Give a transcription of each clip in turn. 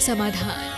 समाधान।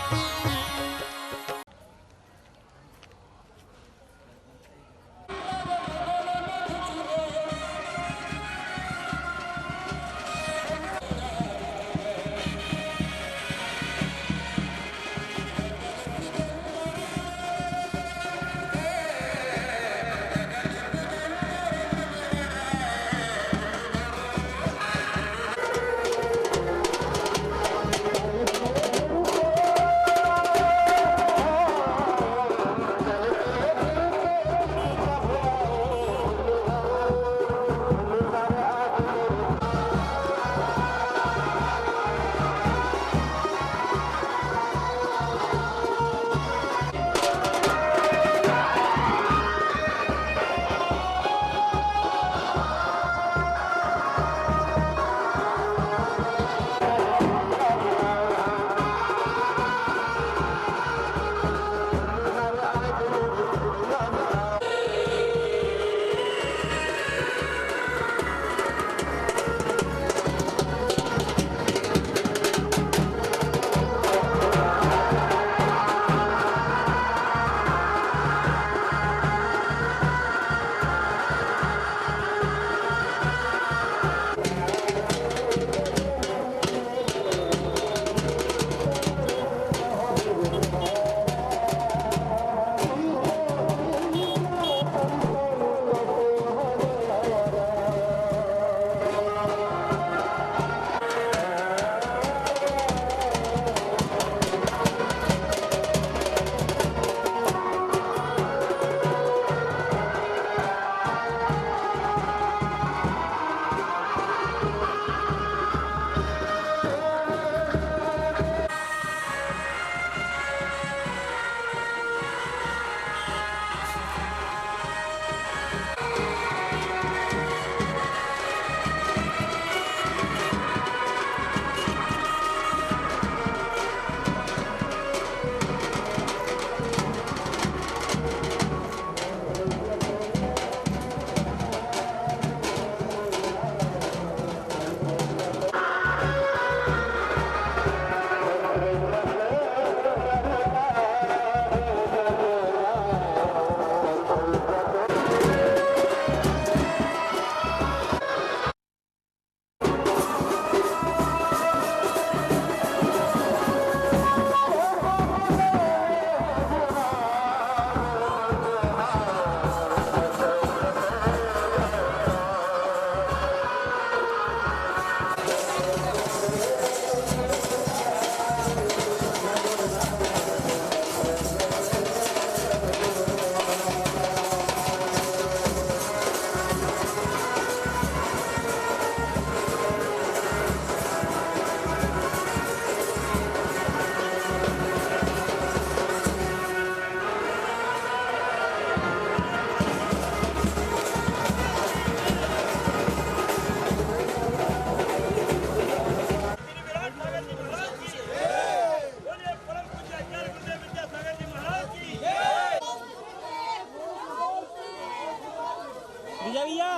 भैया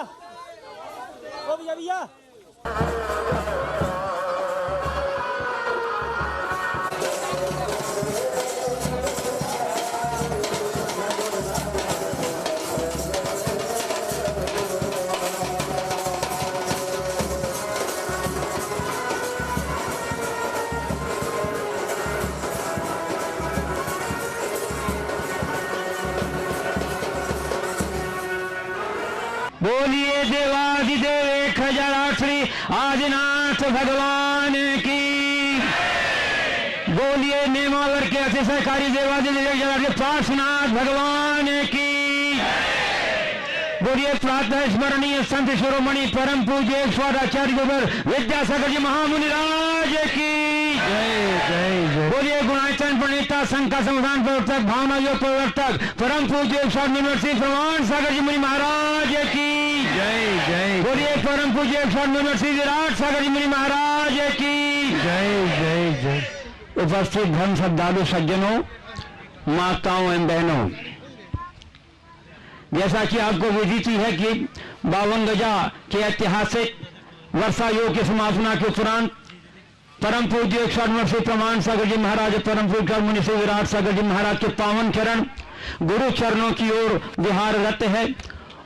ओ भैया बोलिए देवादिदेव 1008 श्री आदिनाथ भगवान की। बोलिए नेमावर के अति सहकारी देवादिदेव 1008 पार्श्वनाथ भगवान की। बोलिए प्रातः स्मरणीय संत शिरोमणि परम पूज्य स्वादाचार्य गुरु विद्यासागर जी महामुनिराज की जय जय जय। बोलिए गुणाचरण प्रणेता संघ का संविधान प्रवर्तक भावना योग प्रवर्तक परम पूज्य स्वामी प्रमाण सागर जी मुनि महाराज की जय जय। बोलिए परम पूज्य स्वामी विराट सागर जी मुनि महाराज की जय जय जय। उपस्थित धर्म श्रद्धालु सज्जनों, माताओं एवं बहनों, जैसा कि आपको विदित है कि 52 गजा के ऐतिहासिक वर्षा योग की समापना के उपरांत परम पूज्य 108 वर्षीय प्रमाण सागर जी महाराज, परम पूज्य मुनि श्री विराट सागर जी महाराज के पावन चरण गुरु चरणों की ओर विहाररत है।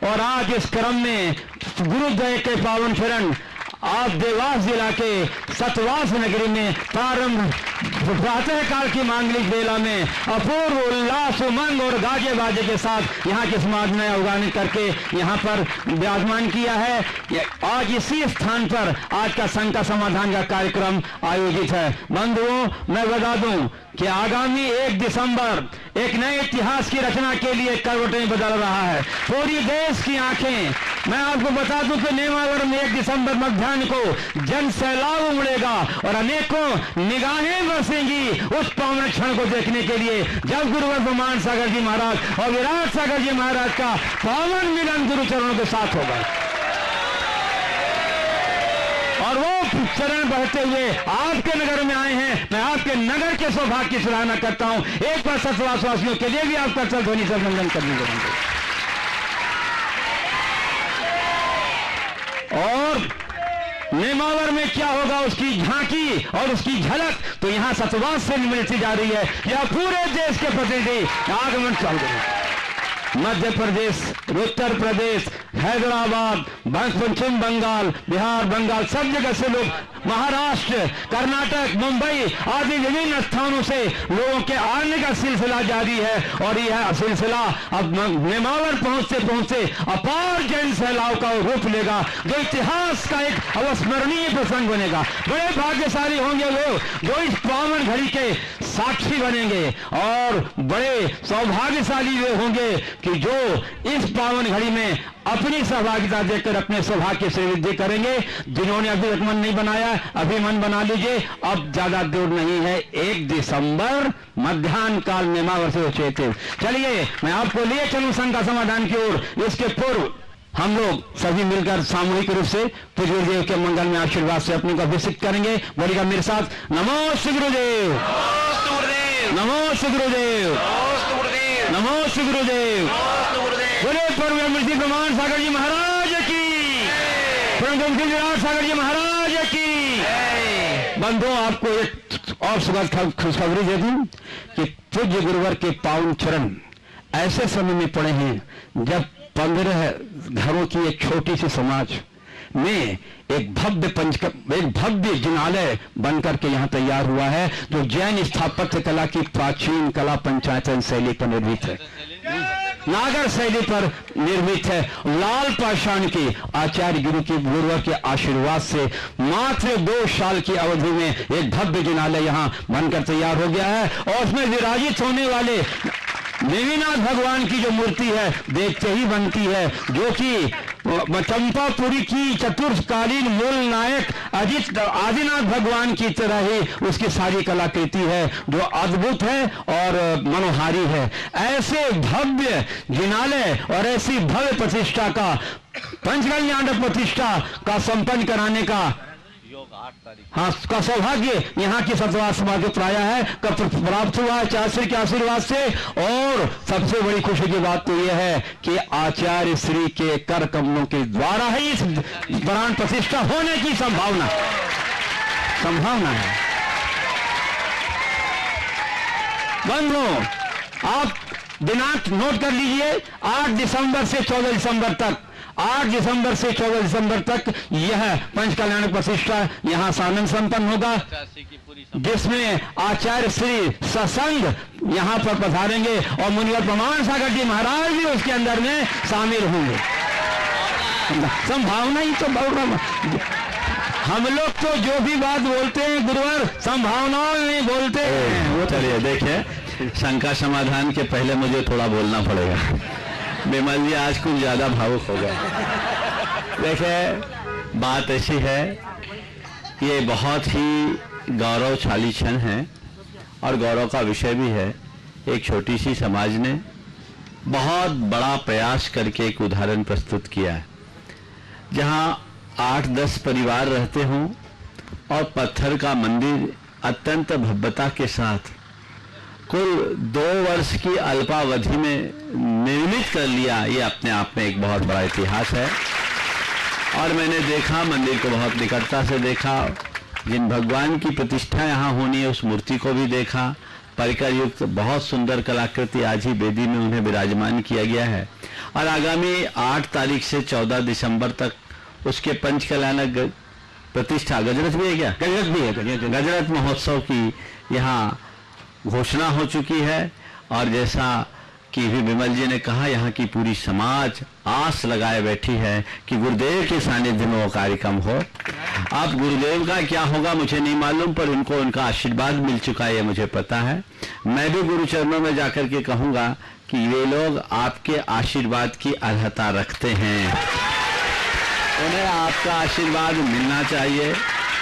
और आज इस क्रम में गुरुद्वय के पावन चरण आप देवास जिला के सतवास नगरी में प्रारंभ प्रातः काल की मांगलिक बेला में अपूर्व उल्लास उमंग और गाजे बाजे के साथ यहाँ के समाज में अवगाहन करके यहाँ पर विराजमान किया है। आज इसी स्थान पर आज का संघ का समाधान का कार्यक्रम आयोजित है। बंधुओं, मैं बता दूं कि आगामी 1 दिसंबर एक नए इतिहास की रचना के लिए करवटें बदल रहा है। पूरी देश की आंखें, मैं आपको बता दूं कि नेमावर में 1 दिसंबर मध्याह्न को जन सैलाब उमड़ेगा और अनेकों निगाहें बरसेंगी उस पावन क्षण को देखने के लिए जब गुरुवर प्रमाण सागर जी महाराज और विराट सागर जी महाराज का पावन मिलन गुरु चरणों के साथ होगा। और वो चरण बढ़ते हुए आपके नगर में आए हैं। मैं आपके नगर के सौभाग्य की सराहना करता हूं। एक बार सतवासवासियों के लिए भी आपका चल ध्वनि से अभिनंदन करने देंगे। और नेमावर में क्या होगा उसकी झांकी और उसकी झलक तो यहां सतवास से मिलती जा रही है। यह पूरे देश के प्रतिनिधि आगमन चल रहे हैं। मध्य प्रदेश, उत्तर प्रदेश, हैदराबाद, पश्चिम बंगाल, बिहार, बंगाल, सब जगह से लोग, महाराष्ट्र, कर्नाटक, मुंबई आदि विभिन्न स्थानों से लोगों के आने का सिलसिला जारी है। और यह सिलसिला अब नेमावर पहुंचते पहुंचते अपार जैन सैलाव का रूप लेगा जो इतिहास का एक अविस्मरणीय प्रसंग बनेगा। बड़े भाग्यशाली होंगे वो जो इस पावन घड़ी के साक्षी बनेंगे और बड़े सौभाग्यशाली वे होंगे कि जो इस पावन घड़ी में अपनी सहभागिता देकर अपने सौभाग्य से वृद्धि करेंगे। जिन्होंने अभी तक मन नहीं बनाया अभी मन बना लीजिए, अब ज्यादा दूर नहीं है। 1 दिसंबर मध्याह्न काल नेमावर से चेतित। चलिए मैं आपको लिए चलूं संघ का समाधान की ओर। इसके पूर्व हम लोग सभी मिलकर सामूहिक रूप से गुरुदेव के मंगल में आशीर्वाद से अपने को अभिषेक करेंगे। बोलिएगा मेरे साथ, नमो श्री गुरुदेव, नमो श्री गुरुदेव, नमो श्री गुरुदेव। बोले परम मूर्ति प्रमाण सागर जी महाराज की, परम विराट सागर जी महाराज की। बंधुओं, आपको एक और सुखद खुशखबरी दे दूं कि पूज्य गुरुवर के पावन चरण ऐसे समय में पड़े हैं जब 15 घरों की एक छोटी सी समाज में एक भव्य जिनालय बनकर के यहाँ तैयार हुआ है जो जैन स्थापत्य कला की प्राचीन कला पंचायतन शैली पर निर्मित है, नागर शैली पर निर्मित है। लाल पाषाण की आचार्य गुरुवर के आशीर्वाद से मात्र 2 साल की अवधि में एक भव्य जिनालय यहाँ बनकर तैयार हो गया है। और उसमें विराजित होने वाले देवीनाथ भगवान की जो मूर्ति है देखते ही बनती है, जो कि चंपापुरी की चतुर्थकालीन मूल नायक आदिनाथ भगवान की तरह ही उसकी सारी कलाकृति है जो अद्भुत है और मनोहारी है। ऐसे भव्य जिनालय और ऐसी भव्य प्रतिष्ठा का पंचकल्याण प्रतिष्ठा का संपन्न कराने का हाँ का सौभाग्य यहाँ की सतवास समाज को प्राया है कब प्राप्त हुआ है आचार्य के आशीर्वाद से। और सबसे बड़ी खुशी की बात तो यह है कि आचार्य श्री के कर कमलों के द्वारा ही इस प्राण प्रतिष्ठा होने की संभावना है। बंधुओं, आप दिनांक नोट कर लीजिए, 8 दिसंबर से 14 दिसंबर तक 8 दिसंबर से 14 दिसंबर तक यह पंचकल्याण प्रतिष्ठा यहाँ सानंद संपन्न होगा, जिसमें आचार्य श्री सत्संग यहाँ पर पधारेंगे और मुनिवर प्रमाण सागर जी महाराज भी उसके अंदर में शामिल होंगे। संभावना ही तो बहुत, हम लोग तो जो भी बात बोलते हैं गुरुवर संभावनाओं में बोलते हैं। वो चलिए देखिए, शंका समाधान के पहले मुझे थोड़ा बोलना पड़ेगा। विमल जी आज कुछ ज्यादा भावुक हो गए। देखिए बात ऐसी है, ये बहुत ही गौरवशाली क्षण है और गौरव का विषय भी है। एक छोटी सी समाज ने बहुत बड़ा प्रयास करके एक उदाहरण प्रस्तुत किया है, जहां 8-10 परिवार रहते हों और पत्थर का मंदिर अत्यंत भव्यता के साथ कुल 2 वर्ष की अल्पावधि में निर्मित कर लिया। ये अपने आप में एक बहुत बड़ा इतिहास है। और मैंने देखा, मंदिर को बहुत निकटता से देखा, जिन भगवान की प्रतिष्ठा यहाँ होनी है उस मूर्ति को भी देखा। परिकर युक्त बहुत सुंदर कलाकृति आज ही वेदी में उन्हें विराजमान किया गया है और आगामी 8 तारीख से 14 दिसंबर तक उसके पंचकल्याणक प्रतिष्ठा, गजरथ भी है क्या? गजरथ भी है। गजरथ महोत्सव की यहाँ घोषणा हो चुकी है और जैसा कि भी विमल जी ने कहा, यहाँ की पूरी समाज आस लगाए बैठी है कि गुरुदेव के सानिध्य में वो कार्यक्रम हो। अब गुरुदेव का क्या होगा मुझे नहीं मालूम, पर उनको उनका आशीर्वाद मिल चुका है, ये मुझे पता है। मैं भी गुरु चरणों में जाकर के कहूंगा कि वे लोग आपके आशीर्वाद की अर्हता रखते हैं, उन्हें आपका आशीर्वाद मिलना चाहिए।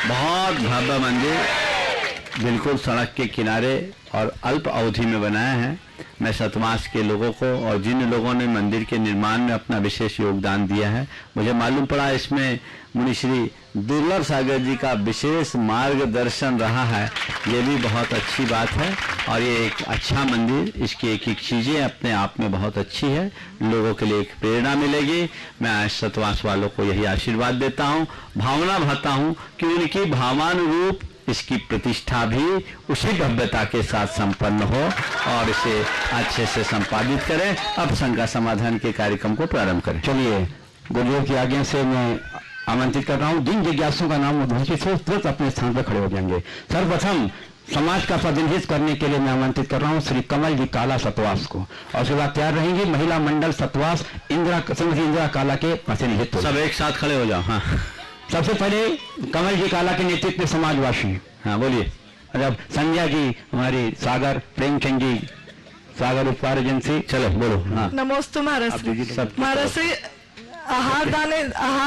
बहुत भव्य मंदिर बिल्कुल सड़क के किनारे और अल्प अवधि में बनाया है। मैं सतवास के लोगों को और जिन लोगों ने मंदिर के निर्माण में अपना विशेष योगदान दिया है, मुझे मालूम पड़ा इसमें मुनि श्री दुर्लभ सागर जी का विशेष मार्गदर्शन रहा है। ये भी बहुत अच्छी बात है और ये एक अच्छा मंदिर, इसकी एक एक चीजें अपने आप में बहुत अच्छी है, लोगों के लिए एक प्रेरणा मिलेगी। मैं आज सतवास वालों को यही आशीर्वाद देता हूँ, भावना भरता हूँ कि उनकी भावानुरूप इसकी प्रतिष्ठा भी उसी भव्यता के साथ संपन्न हो और इसे अच्छे से संपादित करें। अब शंका समाधान के कार्यक्रम को प्रारंभ करें। चलिए, गुरुदेव की आज्ञा से मैं आमंत्रित कर रहा हूँ जिन जिज्ञासुओं का नाम उद्घोषित हो तुरंत अपने स्थान पर खड़े हो जाएंगे। सर्वप्रथम समाज का प्रतिनिधित्व करने के लिए मैं आमंत्रित कर रहा हूँ श्री कमल जी काला सतवास को, और उसके बाद तैयार रहेंगी महिला मंडल सतवास श्रीमती इंदिरा काला के प्रतिनिधित्व। सब एक साथ खड़े हो जाओ। हाँ, सबसे पहले कमल जी काला के नेतृत्व में समाजवासी। हाँ बोलिए। जब संध्या जी हमारी सागर प्रेमचंद जी सागर उपकार एजेंसी, चलो बोलो। हाँ, नमस्ते महाराज से आहार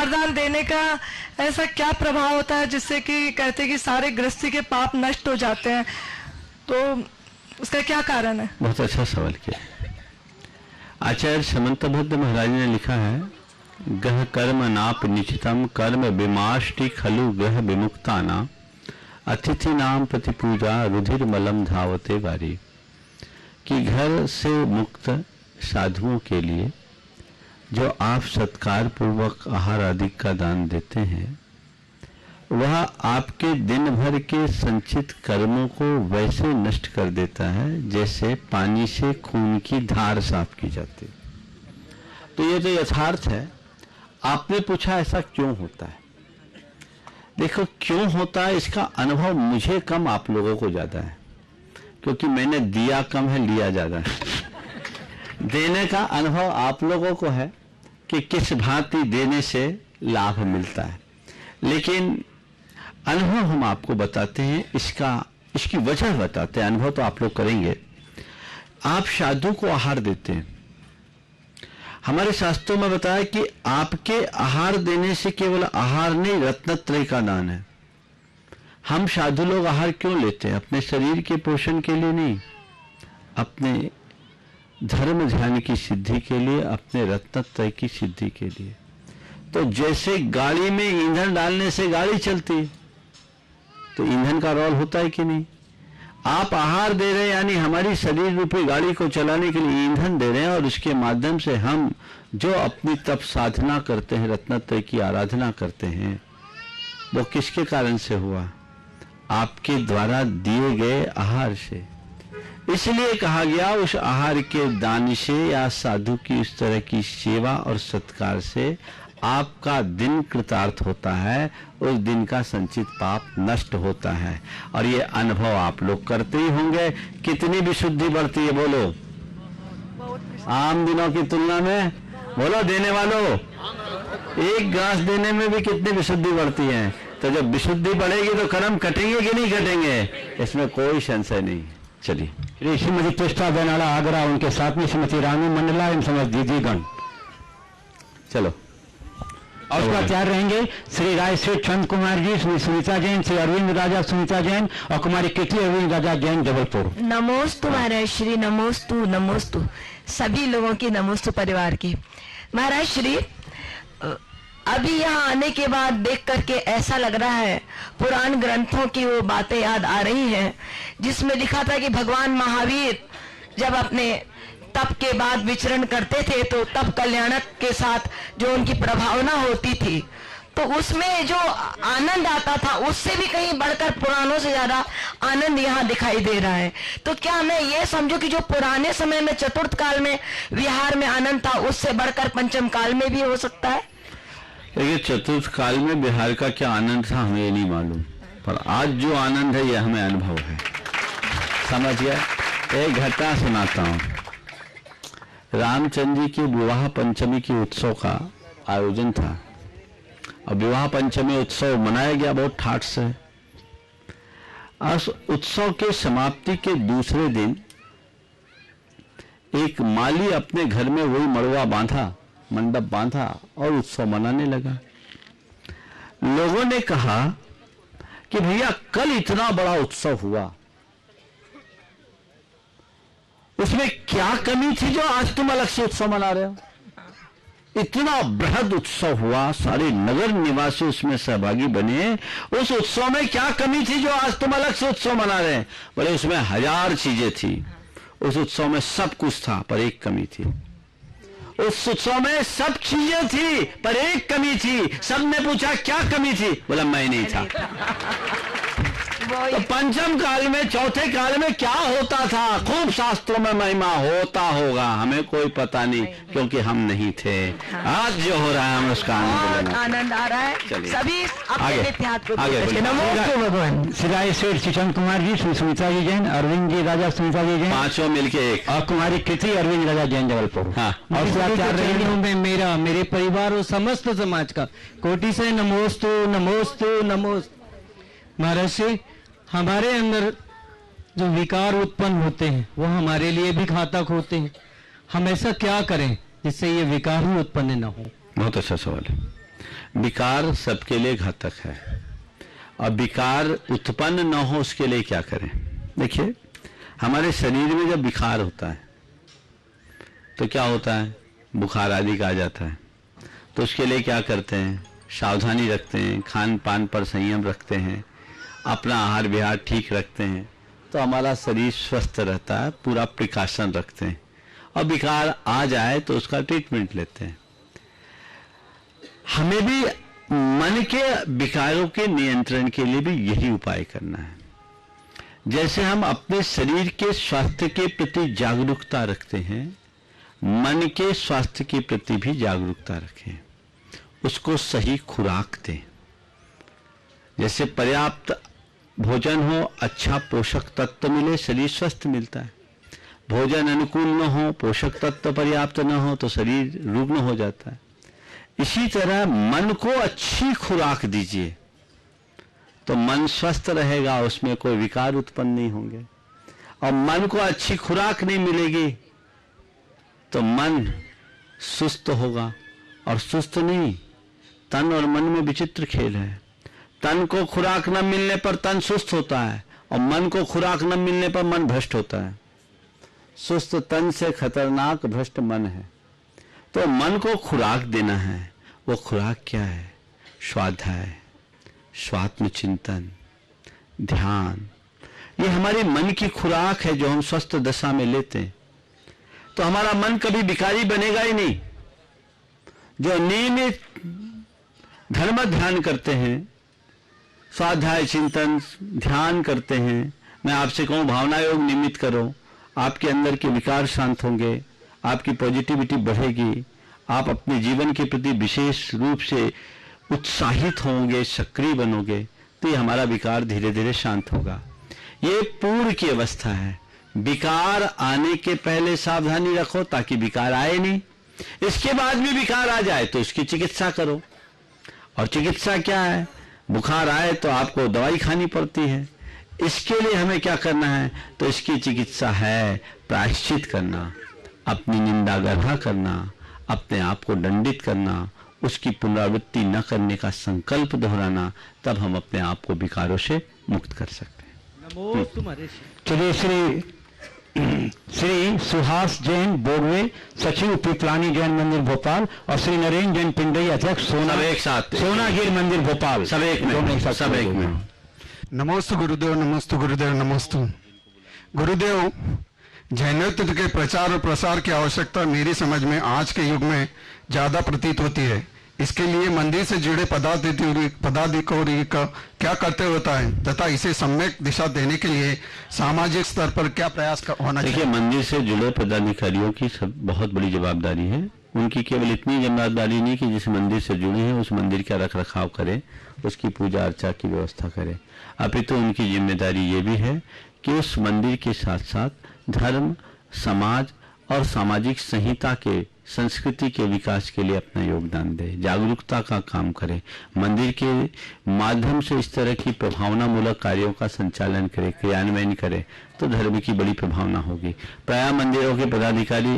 दान देने का ऐसा क्या प्रभाव होता है जिससे कि कहते हैं कि सारे गृहस्थी के पाप नष्ट हो जाते हैं, तो उसका क्या कारण है? बहुत अच्छा सवाल किया। आचार्य समंतभद्र महाराज ने लिखा है, गह कर्म नाप निचितम कर्म विमाष्टि खलु गह विमुक्ता नाम अतिथि नाम प्रति पूजा रुधिर मलम धावते वारी। कि घर से मुक्त साधुओं के लिए जो आप सत्कार पूर्वक आहार आदि का दान देते हैं, वह आपके दिन भर के संचित कर्मों को वैसे नष्ट कर देता है जैसे पानी से खून की धार साफ की जाती। तो ये तो यथार्थ है। आपने पूछा ऐसा क्यों होता है? देखो, क्यों होता है इसका अनुभव मुझे कम, आप लोगों को ज्यादा है, क्योंकि मैंने दिया कम है, लिया ज्यादा है। देने का अनुभव आप लोगों को है कि किस भांति देने से लाभ मिलता है, लेकिन अनुभव हम आपको बताते हैं, इसकी वजह बताते हैं। अनुभव तो आप लोग करेंगे। आप साधु को आहार देते हैं, हमारे शास्त्रों में बताया कि आपके आहार देने से केवल आहार नहीं, रत्नत्रय का दान है। हम साधु लोग आहार क्यों लेते हैं? अपने शरीर के पोषण के लिए नहीं, अपने धर्म ध्यान की सिद्धि के लिए, अपने रत्नत्रय की सिद्धि के लिए। तो जैसे गाड़ी में ईंधन डालने से गाड़ी चलती है, तो ईंधन का रोल होता है कि नहीं? आप आहार दे रहे हैं, यानी हमारी शरीर रूपी गाड़ी को चलाने के लिए ईंधन दे रहे हैं, और उसके माध्यम से हम जो अपनी तप साधना करते हैं, रत्नत्रय की आराधना करते हैं, वो किसके कारण से हुआ? आपके द्वारा दिए गए आहार से। इसलिए कहा गया उस आहार के दान से या साधु की उस तरह की सेवा और सत्कार से आपका दिन कृतार्थ होता है, उस दिन का संचित पाप नष्ट होता है। और ये अनुभव आप लोग करते ही होंगे। कितनी विशुद्धि बढ़ती है बोलो, आम दिनों की तुलना में? बोलो देने वालों, एक ग्लास देने में भी कितनी विशुद्धि बढ़ती है। तो जब विशुद्धि बढ़ेगी तो कर्म कटेंगे कि नहीं कटेंगे, इसमें कोई संशय नहीं। चलिए, श्रीमती कृष्णा बेनाला आगरा, उनके साथ में श्रीमती रानू मंडला एवं समझ दीदीगण, चलो। और उसका तैयार रहेंगे श्री राय श्री चंद कुमार जी, श्री सुनीता जैन, श्री अरविंद राजा सुनीता जैन और कुमारी कृति अरविंद राजा जैन जबलपुर। नमोस्तु महाराज श्री, नमोस्तु नमोस्तु सभी लोगों की, नमोस्तु परिवार की। महाराज श्री, अभी यहाँ आने के बाद देख करके ऐसा लग रहा है पुराण ग्रंथों की वो बातें याद आ रही हैं जिसमें लिखा था कि भगवान महावीर जब अपने तप के बाद विचरण करते थे तो तप कल्याणक के साथ जो उनकी प्रभावना होती थी, तो उसमें जो आनंद आता था उससे भी कहीं बढ़कर पुरानों से ज्यादा आनंद यहाँ दिखाई दे रहा है। तो क्या मैं ये समझूं कि जो पुराने समय में चतुर्थ काल में विहार में आनंद था उससे बढ़कर पंचम काल में भी हो सकता है? देखिए, चतुर्थ काल में बिहार का क्या आनंद था हमें ये नहीं मालूम, पर आज जो आनंद है ये हमें अनुभव है। समझ गया? एक घटना सुनाता हूँ। रामचंद्र जी के विवाह पंचमी के उत्सव का आयोजन था और विवाह पंचमी उत्सव मनाया गया बहुत ठाठ से। उस उत्सव के समाप्ति के दूसरे दिन एक माली अपने घर में वही मड़वा बांधा, मंडप बांधा और उत्सव मनाने लगा। लोगों ने कहा कि भैया कल इतना बड़ा उत्सव हुआ, उसमें क्या कमी थी जो आज तुम अलग से उत्सव मना रहे हो? इतना बृहद उत्सव हुआ, सारे नगर निवासी उसमें सहभागी बने, उस उत्सव में क्या कमी थी जो आज तुम अलग से उत्सव मना रहे हैं? बोले उसमें 1000 चीजें थी, उस उत्सव में सब कुछ था पर एक कमी थी। उस उत्सव में सब चीजें थी पर एक कमी थी। सबने पूछा क्या कमी थी? बोला मैं नहीं था। तो पंचम काल में, चौथे काल में क्या होता था? खूब शास्त्रों में महिमा होता होगा, हमें कोई पता नहीं क्योंकि हम नहीं थे। आज जो हो रहा है हम उसका आनंद आ रहा है। सभी अपने नित्यात को नमो भगवान। श्री सेठ सुशांत कुमार जी, श्री सुमित्रा जी जैन, अरविंद जी राजा सुमित्रा जी जैन, पांचों मिलके एक, और कुमारी कृति अरविंद राजा जैन जबलपुर। हाँ, और चरणों में मेरा, मेरे परिवार और समस्त समाज का कोटि से नमोस्तु नमोस्तु नमोस्तु। महाराज जी, हमारे अंदर जो विकार उत्पन्न होते हैं वो हमारे लिए भी घातक होते हैं। हम ऐसा क्या करें जिससे ये विकार ही उत्पन्न न हो? बहुत अच्छा सवाल है। विकार सबके लिए घातक है और विकार उत्पन्न न हो उसके लिए क्या करें? देखिए, हमारे शरीर में जब विकार होता है तो क्या होता है? बुखार आदि का आ जाता है। तो उसके लिए क्या करते हैं? सावधानी रखते हैं, खान पान पर संयम रखते हैं, अपना आहार विहार ठीक रखते हैं, तो हमारा शरीर स्वस्थ रहता है, पूरा प्रिकॉशन रखते हैं। और विकार आ जाए तो उसका ट्रीटमेंट लेते हैं। हमें भी मन के विकारों के नियंत्रण के लिए भी यही उपाय करना है। जैसे हम अपने शरीर के स्वास्थ्य के प्रति जागरूकता रखते हैं, मन के स्वास्थ्य के प्रति भी जागरूकता रखें। उसको सही खुराक दें। जैसे पर्याप्त भोजन हो, अच्छा पोषक तत्व मिले, शरीर स्वस्थ मिलता है। भोजन अनुकूल न हो, पोषक तत्व पर्याप्त न हो तो शरीर रुग्ण हो जाता है। इसी तरह मन को अच्छी खुराक दीजिए तो मन स्वस्थ रहेगा, उसमें कोई विकार उत्पन्न नहीं होंगे। और मन को अच्छी खुराक नहीं मिलेगी तो मन सुस्त होगा, और सुस्त नहीं, तन और मन में विचित्र खेल है। तन को खुराक न मिलने पर तन सुस्त होता है और मन को खुराक न मिलने पर मन भ्रष्ट होता है। सुस्त तन से खतरनाक भ्रष्ट मन है। तो मन को खुराक देना है। वो खुराक क्या है? स्वाध्याय, स्वात्म चिंतन, ध्यान। ये हमारे मन की खुराक है जो हम स्वस्थ दशा में लेते हैं। तो हमारा मन कभी विकारी बनेगा ही नहीं। जो नियमित धर्म ध्यान करते हैं, स्वाध्याय चिंतन ध्यान करते हैं, मैं आपसे कहूं भावना योग नियमित करो, आपके अंदर के विकार शांत होंगे, आपकी पॉजिटिविटी बढ़ेगी, आप अपने जीवन के प्रति विशेष रूप से उत्साहित होंगे, सक्रिय बनोगे, तो ये हमारा विकार धीरे धीरे शांत होगा। ये पूर्ण की अवस्था है। विकार आने के पहले सावधानी रखो ताकि विकार आए नहीं। इसके बाद भी विकार आ जाए तो उसकी चिकित्सा करो। और चिकित्सा क्या है? बुखार आए तो आपको दवाई खानी पड़ती है। इसके लिए हमें क्या करना है? तो इसकी चिकित्सा है प्रायश्चित करना, अपनी निंदा गर्हा करना, अपने आप को दंडित करना, उसकी पुनरावृत्ति न करने का संकल्प दोहराना। तब हम अपने आप को विकारों से मुक्त कर सकते हैं। चलिए, श्री सुहास जैन बोगवे, सचिव पिपलानी जैन मंदिर भोपाल, और श्री नरेंद्र जैन पिंडई अध्यक्ष सब एक साथ, सोनागिर मंदिर भोपाल, सब एक में। नमोस्तु गुरुदेव, नमोस्तु गुरुदेव, नमोस्तु गुरुदेव। जैनत्व के प्रचार और प्रसार की आवश्यकता मेरी समझ में आज के युग में ज्यादा प्रतीत होती है, इसके लिए मंदिर से जुड़े पदाधिकारी का क्या कर्तव्य होता है तथा इसे सम्यक दिशा देने के लिए सामाजिक स्तर पर क्या प्रयास होना चाहिए? देखिए, मंदिर से जुड़े पदाधिकारियों की बहुत बड़ी जवाबदारी है। उनकी केवल इतनी जिम्मेदारी नहीं कि जिस मंदिर से जुड़े हैं उस मंदिर का रख रखाव करें, उसकी पूजा अर्चा की व्यवस्था करें, अपितु उनकी जिम्मेदारी ये भी है कि उस मंदिर के साथ साथ धर्म, समाज और सामाजिक संहिता के, संस्कृति के विकास के लिए अपना योगदान दे, जागरूकता का काम करे, मंदिर के माध्यम से इस तरह की प्रभावनामूलक कार्यों का संचालन करे, क्रियान्वयन करे, तो धर्म की बड़ी प्रभावना होगी। प्रायः मंदिरों के पदाधिकारी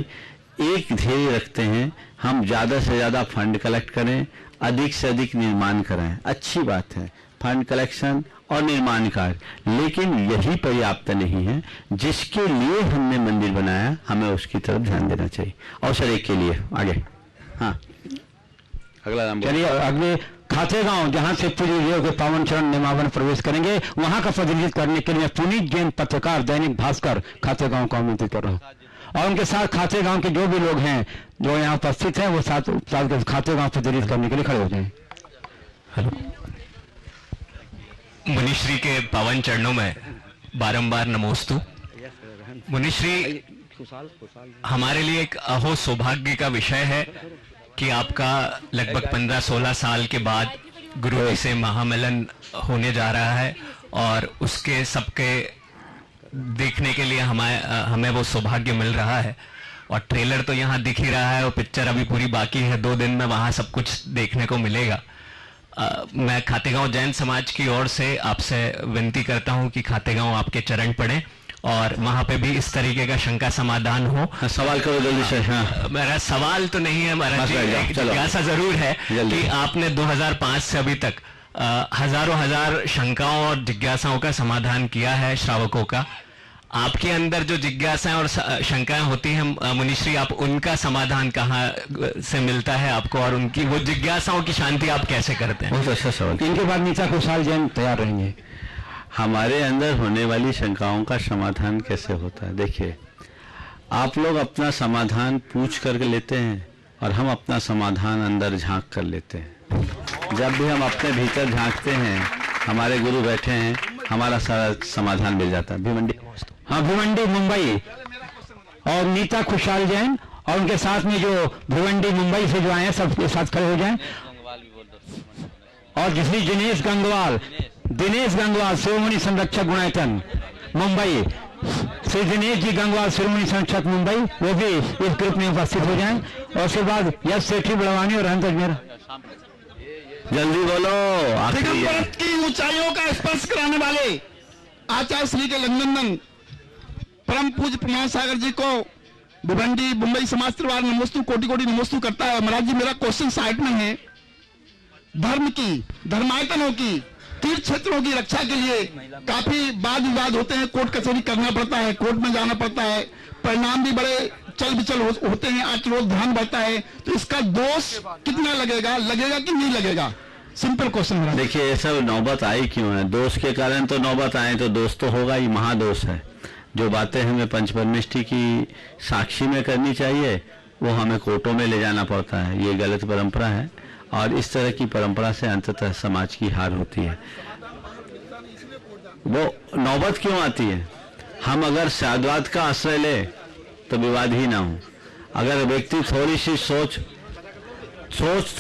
एक ध्येय रखते हैं, हम ज्यादा से ज्यादा फंड कलेक्ट करें, अधिक से अधिक निर्माण कराएं। अच्छी बात है, फंड कलेक्शन और निर्माण कार्य, लेकिन यही पर्याप्त नहीं है। जिसके लिए हमने मंदिर बनाया हमें उसकी तरफ ध्यान देना चाहिए। अवसर एक के लिए आगे। हाँ, अगला नाम चलिए अगले खातेगांव, जहां से पूज्य देव के पावन चरण निमावन प्रवेश करेंगे, वहां का प्रतिनिधित्व करने के लिए पुनीत जैन पत्रकार दैनिक भास्कर खातेगांव को आमंत्रित कर रहा हूं, और उनके साथ खातेगांव के जो भी लोग हैं जो यहाँ उपस्थित हैं वो साथ खातेगांव प्रतिनिधित्व करने के लिए खड़े हो जाएं। हेलो। मुनिश्री के पावन चरणों में बारंबार नमोस्तु। मुनिश्री, हमारे लिए एक अहो सौभाग्य का विषय है कि आपका लगभग 15-16 साल के बाद गुरु जी से महामिलन होने जा रहा है, और उसके सबके देखने के लिए हमें वो सौभाग्य मिल रहा है। और ट्रेलर तो यहाँ दिख ही रहा है, और पिक्चर अभी पूरी बाकी है, 2 दिन में वहाँ सब कुछ देखने को मिलेगा। मैं खातेगांव जैन समाज की ओर से आपसे विनती करता हूं कि खातेगांव आपके चरण पड़े और वहां पे भी इस तरीके का शंका समाधान हो। सवाल करो जल्दी से। हाँ। मेरा सवाल तो नहीं है महाराज जी, एक जिज्ञासा जरूर है कि आपने 2005 से अभी तक हजार शंकाओं और जिज्ञासाओं का समाधान किया है श्रावकों का। आपके अंदर जो जिज्ञासाएं और शंकाएं होती हैं मुनिश्री, आप उनका समाधान कहाँ से मिलता है आपको, और उनकी वो जिज्ञासाओं की शांति आप कैसे करते हैं? बहुत अच्छा सवाल। इनके बाद नीता खुशहाल जैन तैयार रहेंगे। हमारे अंदर होने वाली शंकाओं का समाधान कैसे होता है? देखिए, आप लोग अपना समाधान पूछ करके लेते हैं और हम अपना समाधान अंदर झांक कर लेते हैं। जब भी हम अपने भीतर झांकते हैं, हमारे गुरु बैठे हैं, हमारा सारा समाधान मिल जाता है। भिवंडी, हाँ, भिवंडी मुंबई, और नीता खुशहाल जैन और उनके साथ में जो भिवंडी मुंबई से जो आए हैं सबके साथ खड़े हो जाएं। और जिसने दिनेश गंगवाल शिरोमणि संरक्षक गुणायतन मुंबई, श्री दिनेश जी गंगवाल शिरोमणि संरक्षक मुंबई, वो भी इस ग्रुप में उपस्थित हो जाएं। और उसके बाद यश सेठी बड़वानी और अनंत अजमेर। जल्दी बोलो। दिगंबरत्व की ऊंचाइयों का स्पर्श कराने वाले आचार्य श्री के लंदन परम पूज्य प्रमाण सागर जी को भिवंडी मुंबई समाज परिवार नमोस्तु, कोटि कोटि नमोस्तु करता है। महाराज जी, मेरा क्वेश्चन साइड में है, धर्म की, धर्मायतनों की, तीर्थ क्षेत्रों की रक्षा के लिए काफी वाद विवाद होते हैं, कोर्ट कचहरी करना पड़ता है, कोर्ट में जाना पड़ता है, परिणाम भी बड़े चल विचल होते हैं, आज रोज ध्यान बढ़ता है, तो इसका दोष कितना लगेगा कि नहीं लगेगा? Simple question. देखिए, ये सब नौबत आई क्यों है? दोष के कारण तो नौबत आए तो दोष तो होगा ही, महादोष है। जो बातें हमें पंचपरमेष्ठी की साक्षी में करनी चाहिए वो हमें कोर्टों में ले जाना पड़ता है। ये गलत परंपरा है, और इस तरह की परंपरा से अंततः समाज की हार होती है। वो नौबत क्यों आती है? हम अगर साधुवाद का आश्रय ले तो विवाद ही ना हो। अगर व्यक्ति थोड़ी सी सोच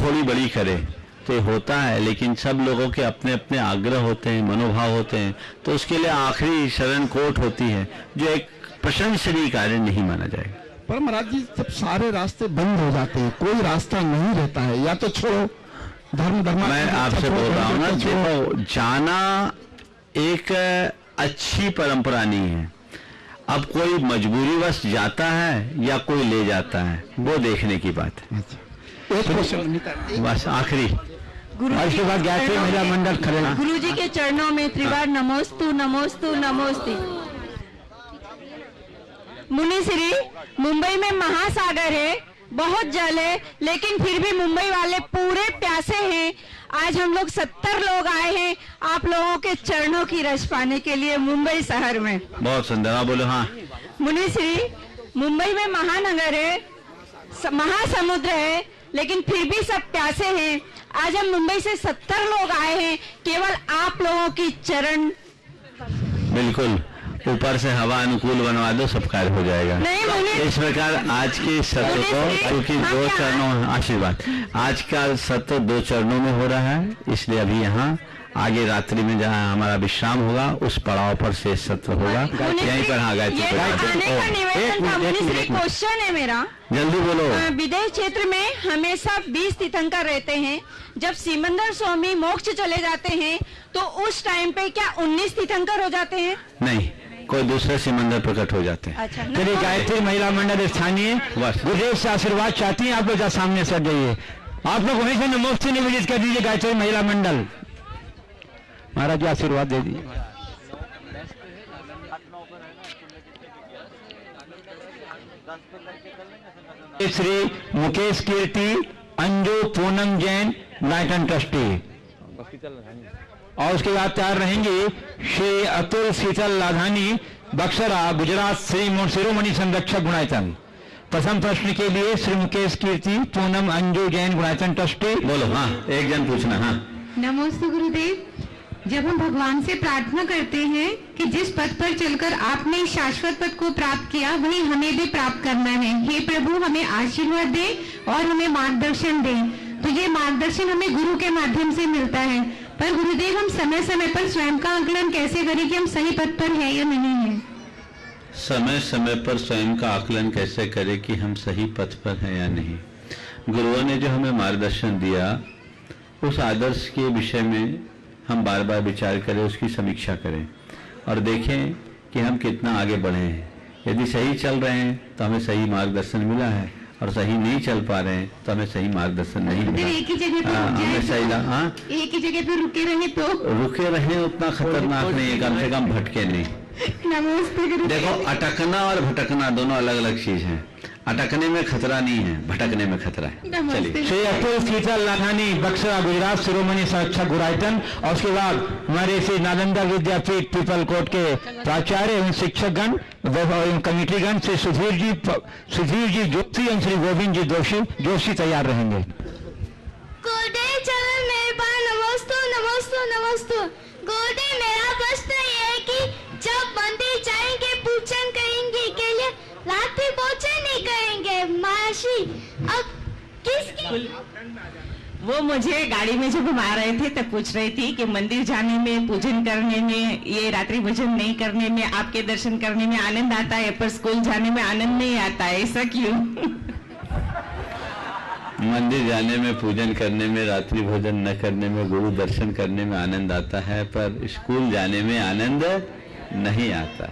थोड़ी बड़ी करे तो ये होता है, लेकिन सब लोगों के अपने अपने आग्रह होते हैं, मनोभाव होते हैं, तो उसके लिए आखिरी शरण कोर्ट होती है, जो एक प्रशंसनीय कार्य नहीं माना जाएगा। पर महाराज जी, जब सारे रास्ते बंद हो जाते हैं, कोई रास्ता नहीं रहता है, या तो छोड़ो धर्म। मैं आपसे बोल रहा हूँ ना, देखो, जाना एक अच्छी परंपरा नहीं है। अब कोई मजबूरीवश जाता है या कोई ले जाता है, वो देखने की बात है। एक क्वेश्चन बस आखिरी। उसके बाद गायत्री महिला मंडल खड़े। गुरु जी के चरणों में त्रिवार नमोस्तु नमोस्तु नमोस्ते। मुनिश्री, मुंबई में महासागर है, बहुत जल है, लेकिन फिर भी मुंबई वाले पूरे प्यासे हैं। आज हम लोग 70 लोग आए हैं आप लोगों के चरणों की रस पाने के लिए मुंबई शहर में। बहुत सुंदर, बोलो। हाँ, मुनिश्री, मुंबई में महानगर है, महासमुद्र है, लेकिन फिर भी सब प्यासे हैं। आज हम मुंबई से 70 लोग आए हैं, केवल आप लोगों की चरण। बिल्कुल, ऊपर से हवा अनुकूल बनवा दो, सब कार्य हो जाएगा। नहीं, इस प्रकार आज के सत्र को, क्योंकि 2 चरणों, आशीर्वाद, आज का सत्र 2 चरणों में हो रहा है, इसलिए अभी यहाँ आगे रात्रि में जहाँ हमारा विश्राम होगा उस पड़ाव पर शेष सत्र होगा, यहीं पर। हाँ, गायत्री क्वेश्चन है मेरा, जल्दी बोलो। विदेश क्षेत्र में हमेशा 20 तीर्थंकर रहते हैं, जब सिमंदर स्वामी मोक्ष चले जाते हैं तो उस टाइम पे क्या 19 तीर्थंकर हो जाते हैं? नहीं, कोई दूसरे सिमंदर प्रकट हो जाते हैं। अच्छा, चलिए, गायत्री महिला मंडल स्थानीय गुरुदेव से आशीर्वाद चाहती हैं। आप लोग सामने सर जाइए, आप लोग वहीं से नमोस्ते निवेदित कर दीजिए। गायत्री महिला मंडल महाराज जी आशीर्वाद दे दीजिए। श्री मुकेश कीर्ति अंजू पूनम जैन लाइटन ट्रस्टी, और उसके बाद तैयार रहेंगे श्री अतुल शीतल लाधानी बक्सरा गुजरात श्री शिरोमणि संरक्षक गुणायतन। प्रथम प्रश्न के लिए श्री मुकेश कीर्ति पूनम अंजू जैन गुणायतन ट्रस्टी। बोलो। हाँ, एक जन पूछना। हाँ, नमस्ते गुरुदेव। जब हम भगवान से प्रार्थना करते हैं कि जिस पद पर चलकर आपने शाश्वत पद को प्राप्त किया वही हमें भी प्राप्त करना है, हे प्रभु हमें आशीर्वाद दे और हमें मार्गदर्शन दे। तो ये मार्गदर्शन हमें गुरु के माध्यम से मिलता है, पर गुरुदेव हम समय समय पर स्वयं का आकलन कैसे करें कि हम सही पद पर है या नहीं है? समय समय पर स्वयं का आकलन कैसे करें कि हम सही पथ पर हैं या नहीं? गुरुओं ने जो हमें मार्गदर्शन दिया उस आदर्श के विषय में हम बार बार विचार करें, उसकी समीक्षा करें और देखें कि हम कितना आगे बढ़े हैं। यदि सही चल रहे हैं तो हमें सही मार्गदर्शन मिला है, और सही नहीं चल पा रहे हैं तो हमें सही मार्गदर्शन नहीं मिला। एक ही जगह पे हमें सही एक ही जगह पे रुके रहे उतना खतरनाक नहीं है, कम से कम भटके नहीं। नमस्ते गुरुदेव। देखो, अटकना और भटकना दोनों अलग अलग चीज हैं। अटकने में खतरा नहीं है, भटकने में खतरा है। चलिए, श्री अतुल शीतल लाधानी बक्सरा गुजरात शिरोमणि संरक्षक गुरायतन, और उसके बाद हमारे श्री नालंदा विद्यापीठ पीपल कोट के प्राचार्य एवं शिक्षकगण एवं कमेटीगण श्री सुधीर जी जोशी एवं श्री गोविंद जी जोशी तैयार रहेंगे। गुरुदेव मेरा प्रश्न ये है कि जब मंदिर जाएंगे पूजन करेंगे के लिए रात्रि भोजन नहीं करेंगे महर्षि, अब किसकी? वो मुझे गाड़ी में जब घुमा रहे थे तब पूछ रही थी कि मंदिर जाने में, पूजन करने में, ये रात्रि भोजन नहीं करने में, आपके दर्शन करने में आनंद आता है, पर स्कूल जाने में आनंद नहीं आता है, ऐसा क्यों? मंदिर जाने में, पूजन करने में, रात्रि भोजन न करने में, गुरु दर्शन करने में आनंद आता है, पर स्कूल जाने में आनंद नहीं आता।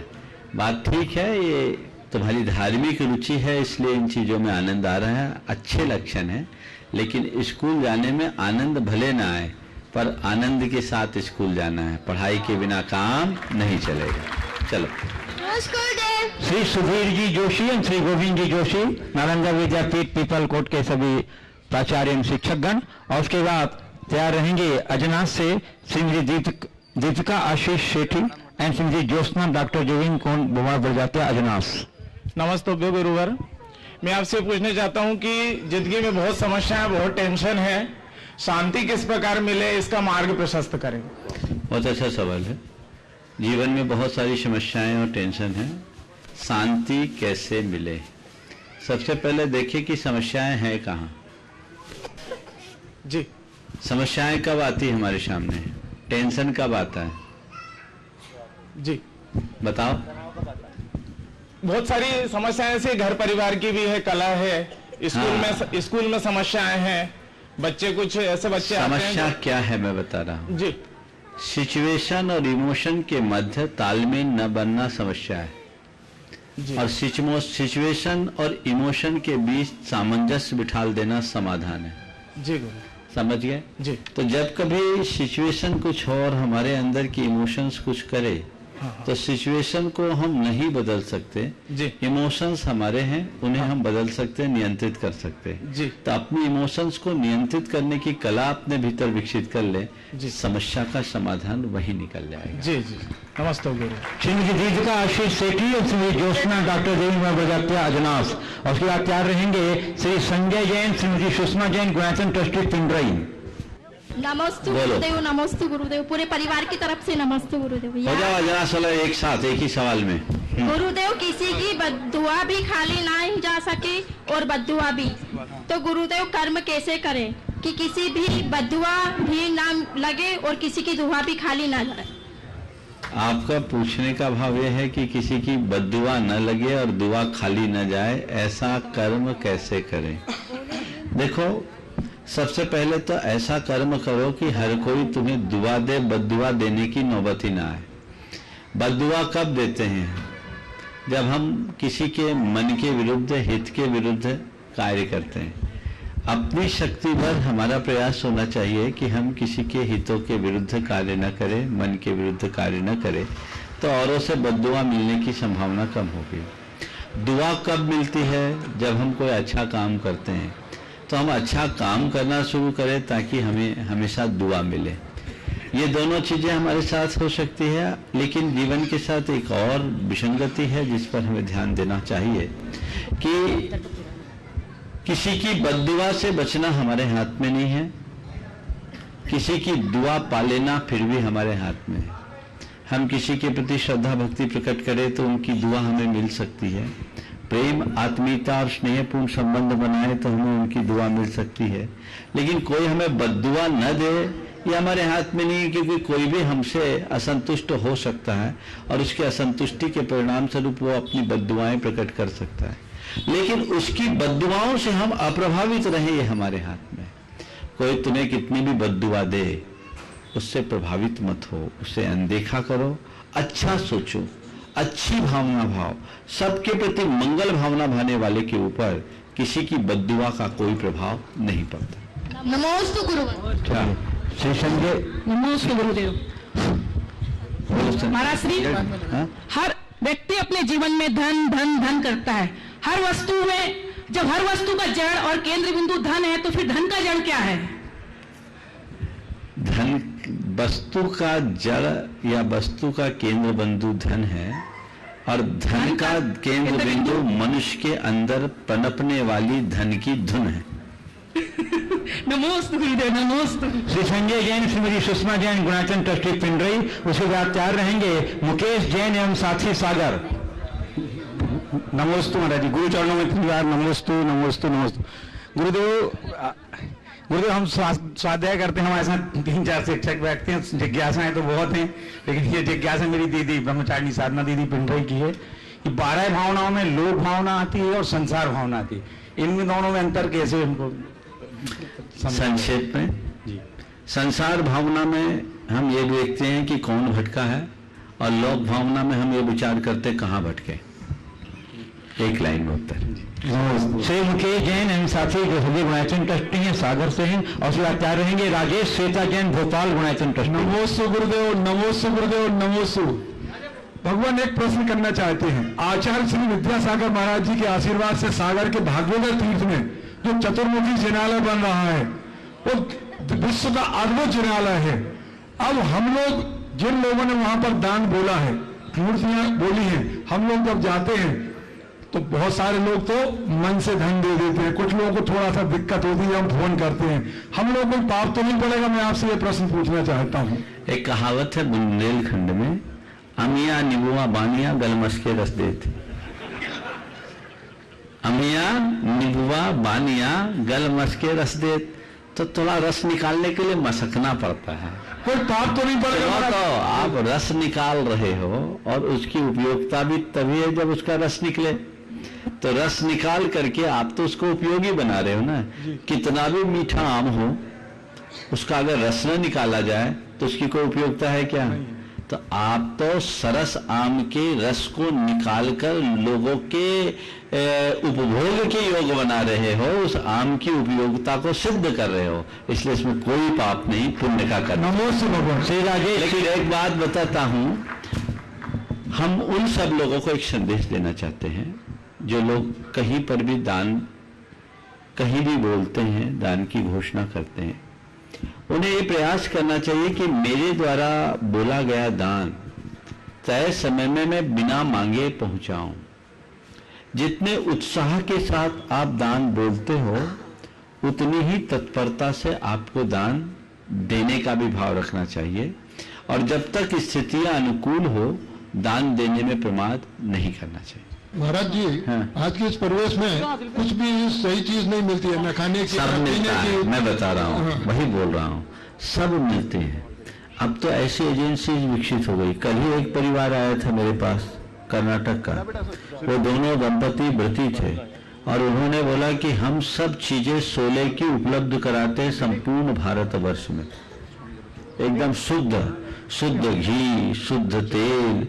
बात ठीक है, ये तुम्हारी धार्मिक रुचि है इसलिए इन चीजों में आनंद आ रहा है, अच्छे लक्षण है। लेकिन स्कूल जाने में आनंद भले ना आए, पर आनंद के साथ स्कूल जाना है। पढ़ाई के बिना काम नहीं चलेगा। चलो, श्री सुधीर जी जोशी एवं श्री गोविंद जी जोशी नालंदा विद्यापीठ पीपल कोट के सभी प्राचार्य एवं शिक्षकगण, और उसके बाद तैयार रहेंगे अजनास से श्रीमती दीपिका आशीष सेठी एंड श्रीमती ज्योत्सना डॉक्टर जोगिंद कौन बुमार बरजात्या अजनास। नमस्ते गुरुवर, मैं आपसे पूछना चाहता हूं कि जिंदगी में बहुत समस्याएं, बहुत टेंशन है, शांति किस प्रकार मिले, इसका मार्ग प्रशस्त करें। बहुत अच्छा सवाल है। जीवन में बहुत सारी समस्याएं और टेंशन है, शांति कैसे मिले? सबसे पहले देखिए कि समस्याएं हैं कहाँ। जी, समस्याएं कब आती है हमारे सामने, टेंशन कब आता है? जी बताओ। बहुत सारी समस्याएं से घर परिवार की भी है, कला है, स्कूल में समस्याएं हैं, बच्चे कुछ ऐसे बच्चे समस्या क्या है मैं बता रहा हूँ जी। सिचुएशन और इमोशन के मध्य तालमेल न बनना समस्या है जी। और सिचुएशन और इमोशन के बीच सामंजस्य बिठाल देना समाधान है जी गुरु। समझ गए जी। तो जब कभी सिचुएशन कुछ और हमारे अंदर की इमोशंस कुछ करे तो सिचुएशन को हम नहीं बदल सकते जी। इमोशंस हमारे हैं, उन्हें हम बदल सकते हैं, नियंत्रित कर सकते हैं जी। तो अपनी इमोशंस को नियंत्रित करने की कला अपने भीतर विकसित कर ले, समस्या का समाधान वही निकल जाएगा। जी जी, नमस्ते गुरु। श्रीमती दीपिका आशीष सेठी और श्रीमती ज्योत्सना डॉक्टर देवी बजात्या अजनास, और उसके बाद तैयार रहेंगे श्री संजय जैन, श्रीमती सुषमा जैन, गुणाचन ट्रस्टी पिंडरई। नमस्ते बोलो। गुरुदेव, नमस्ते गुरुदेव, पूरे परिवार की तरफ से नमस्ते गुरुदेव। हो जाओ अजनास वाला एक साथ एक ही सवाल में। गुरुदेव, किसी की बद्दुआ भी खाली ना ही जा सके और बद्दुआ भी, तो गुरुदेव कर्म कैसे करें कि किसी भी बद्दुआ भी ना लगे और किसी की दुआ भी खाली ना जाए? आपका पूछने का भाव यह है कि किसी की बद्दुआ न लगे और दुआ खाली न जाए, ऐसा कर्म कैसे करें? देखो, सबसे पहले तो ऐसा कर्म करो कि हर कोई तुम्हें दुआ दे, बद्दुआ देने की नौबत ही ना आए। बद्दुआ कब देते हैं? जब हम किसी के मन के विरुद्ध, हित के विरुद्ध कार्य करते हैं। अपनी शक्ति भर हमारा प्रयास होना चाहिए कि हम किसी के हितों के विरुद्ध कार्य न करें, मन के विरुद्ध कार्य न करें, तो औरों से बद्दुआ मिलने की संभावना कम होगी। दुआ कब मिलती है? जब हम कोई अच्छा काम करते हैं तो हम अच्छा काम करना शुरू करें ताकि हमें हमेशा दुआ मिले। ये दोनों चीजें हमारे साथ हो सकती है, लेकिन जीवन के साथ एक और विसंगति है जिस पर हमें ध्यान देना चाहिए कि किसी की बद्दुआ से बचना हमारे हाथ में नहीं है, किसी की दुआ पा लेना फिर भी हमारे हाथ में है। हम किसी के प्रति श्रद्धा भक्ति प्रकट करें तो उनकी दुआ हमें मिल सकती है। प्रेम, आत्मीयता और स्नेहपूर्ण संबंध बनाए तो हमें उनकी दुआ मिल सकती है। लेकिन कोई हमें बद्दुआ न दे, ये हमारे हाथ में नहीं है, क्योंकि कोई भी हमसे असंतुष्ट हो सकता है और उसके असंतुष्टि के परिणाम स्वरूप वो अपनी बद्दुआएं प्रकट कर सकता है। लेकिन उसकी बद्दुआओं से हम अप्रभावित रहे, ये हमारे हाथ में। कोई तुम्हें कितनी भी बद्दुआ दे, उससे प्रभावित मत हो, उसे अनदेखा करो, अच्छा सोचो, अच्छी भावना भाव, सबके प्रति मंगल भावना भाने वाले के ऊपर किसी की बद्दुआ का कोई प्रभाव नहीं पड़ता। नमोस्तु गुरु। श्री संजय। नमस्ते गुरुदेव। महाराज श्री, हाँ? हर व्यक्ति अपने जीवन में धन धन धन करता है। हर वस्तु में, जब हर वस्तु का जड़ और केंद्र बिंदु धन है, तो फिर धन का जड़ क्या है? धन, वस्तु का जड़ या वस्तु का केंद्र बिंदु धन है, और धन का केंद्र बिंदु मनुष्य के अंदर पनपने वाली धन की धुन है। नमोस्तु गुरुदेव, नमोस्तु। श्री संजय जैन, श्रीमती सुषमा जैन, गुणाचन ट्रस्टी पिंडरई, उसके बाद तैयार रहेंगे मुकेश जैन एवं साथी सागर। नमोस्तु महाराज जी, गुरु चरणों में तीन बार नमोस्तु नमोस्तु नमोस्तु। गुरुदेव, हम स्वाध्याय करते हैं, हमारे साथ 3-4 शिक्षक बैठते हैं। जिज्ञासाएं तो बहुत हैं, लेकिन ये जिज्ञासा मेरी दीदी ब्रह्मचारिणी साधना दीदी पिंडरई की है कि 12 भावनाओं में लोक भावना आती है और संसार भावना आती है। इनमें दोनों में अंतर कैसे हमको संक्षेप में जी? संसार भावना में हम ये देखते हैं कि कौन भटका है, और लोक भावना में हम ये विचार करते कहाँ भटके। एक लाइन में उत्तर। श्री मुकेश जैन एवं साथी जो सभी गुणाचन ट्रस्टी हैं सागर से हैं, और उसके बाद तैयार रहेंगे राजेश श्वेता जैन, भोपाल गुणाचन ट्रस्टी। नमोस्तु गुरुदेव, नमोस्तु गुरुदेव, नमोस्तु। भगवान एक प्रश्न करना चाहते हैं। आचार्य श्री विद्यासागर महाराज जी के आशीर्वाद से सागर के भागवत तीर्थ में जो चतुर्मुखी जिनालय बन रहा है, वो विश्व का अद्भुत जिनालय है। अब हम लोग, जिन लोगों ने वहां पर दान बोला है, मूर्तियां बोली हैं, हम लोग जब जाते हैं तो बहुत सारे लोग तो मन से धन दे देते हैं, कुछ लोगों को थोड़ा सा दिक्कत होती है, हम फोन करते हैं। हम लोग को पाप तो नहीं पड़ेगा? मैं आपसे ये प्रश्न पूछना चाहता हूँ। एक कहावत है बुंदेलखंड में, अमिया निबुआ बानिया गलमस के रस देते। अमिया निबुआ बानिया गलमस के रस देते, तो थोड़ा रस निकालने के लिए मसकना पड़ता है। कोई पाप तो नहीं पड़ेगा? तो आप रस निकाल रहे हो, और उसकी उपयोगिता भी तभी है जब उसका रस निकले। तो रस निकाल करके आप तो उसको उपयोगी बना रहे हो ना। कितना भी मीठा आम हो, उसका अगर रस न निकाला जाए तो उसकी कोई उपयोगिता है क्या? तो आप तो सरस आम के रस को निकालकर लोगों के उपभोग के योग बना रहे हो, उस आम की उपयोगिता को सिद्ध कर रहे हो, इसलिए इसमें कोई पाप नहीं, पुण्य का कर्म। नमोस्तु भगवान। श्री राजेश। लेकिन एक बात बताता हूं, हम उन सब लोगों को एक संदेश देना चाहते हैं जो लोग कहीं पर भी दान, कहीं भी बोलते हैं, दान की घोषणा करते हैं। उन्हें ये प्रयास करना चाहिए कि मेरे द्वारा बोला गया दान तय समय में मैं बिना मांगे पहुंचाऊं। जितने उत्साह के साथ आप दान बोलते हो, उतनी ही तत्परता से आपको दान देने का भी भाव रखना चाहिए। और जब तक स्थितियां अनुकूल हो, दान देने में प्रमाद नहीं करना चाहिए। महाराज जी, आज के इस परिवेश में कुछ भी सही चीज नहीं मिलती है, न खाने की, सब मिलता है। मैं बता रहा हूँ, वही बोल रहा हूँ, सब मिलते हैं। अब तो ऐसी एजेंसीज विकसित हो गई। कल ही एक परिवार आया था मेरे पास, कर्नाटक का। वो दोनों दंपति व्रती थे और उन्होंने बोला कि हम सब चीजें 16 की उपलब्ध कराते हैं संपूर्ण भारतवर्ष में। एकदम शुद्ध घी, शुद्ध तेल,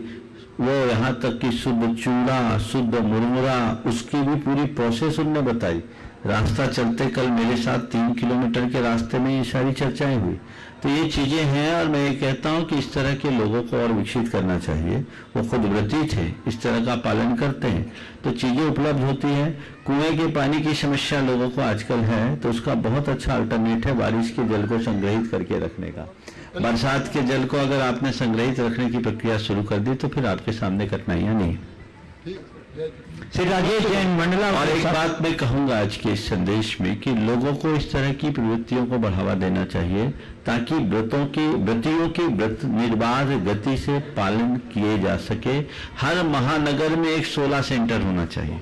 वो यहाँ तक कि शुद्ध चूड़ा, शुद्ध मुरमुरा, उसकी भी पूरी प्रोसेस उन्होंने बताई। रास्ता चलते कल मेरे साथ 3 किलोमीटर के रास्ते में ये सारी चर्चाएं हुई। तो ये चीजें हैं और मैं ये कहता हूँ कि इस तरह के लोगों को और विकसित करना चाहिए। वो खुद व्रती थे, इस तरह का पालन करते हैं तो चीजें उपलब्ध होती हैं। कुएं के पानी की समस्या लोगों को आजकल है, तो उसका बहुत अच्छा अल्टरनेट है बारिश के जल को संग्रहित करके रखने का। बरसात के जल को अगर आपने संग्रहित रखने की प्रक्रिया शुरू कर दी तो फिर आपके सामने कठिनाइयां नहीं। श्री राजेश जैन मंडला। और एक बात मैं कहूंगा आज के इस संदेश में कि लोगों को इस तरह की प्रवृत्तियों को बढ़ावा देना चाहिए ताकि व्रतियों की व्रत निर्बाध गति से पालन किए जा सके। हर महानगर में एक 16 सेंटर होना चाहिए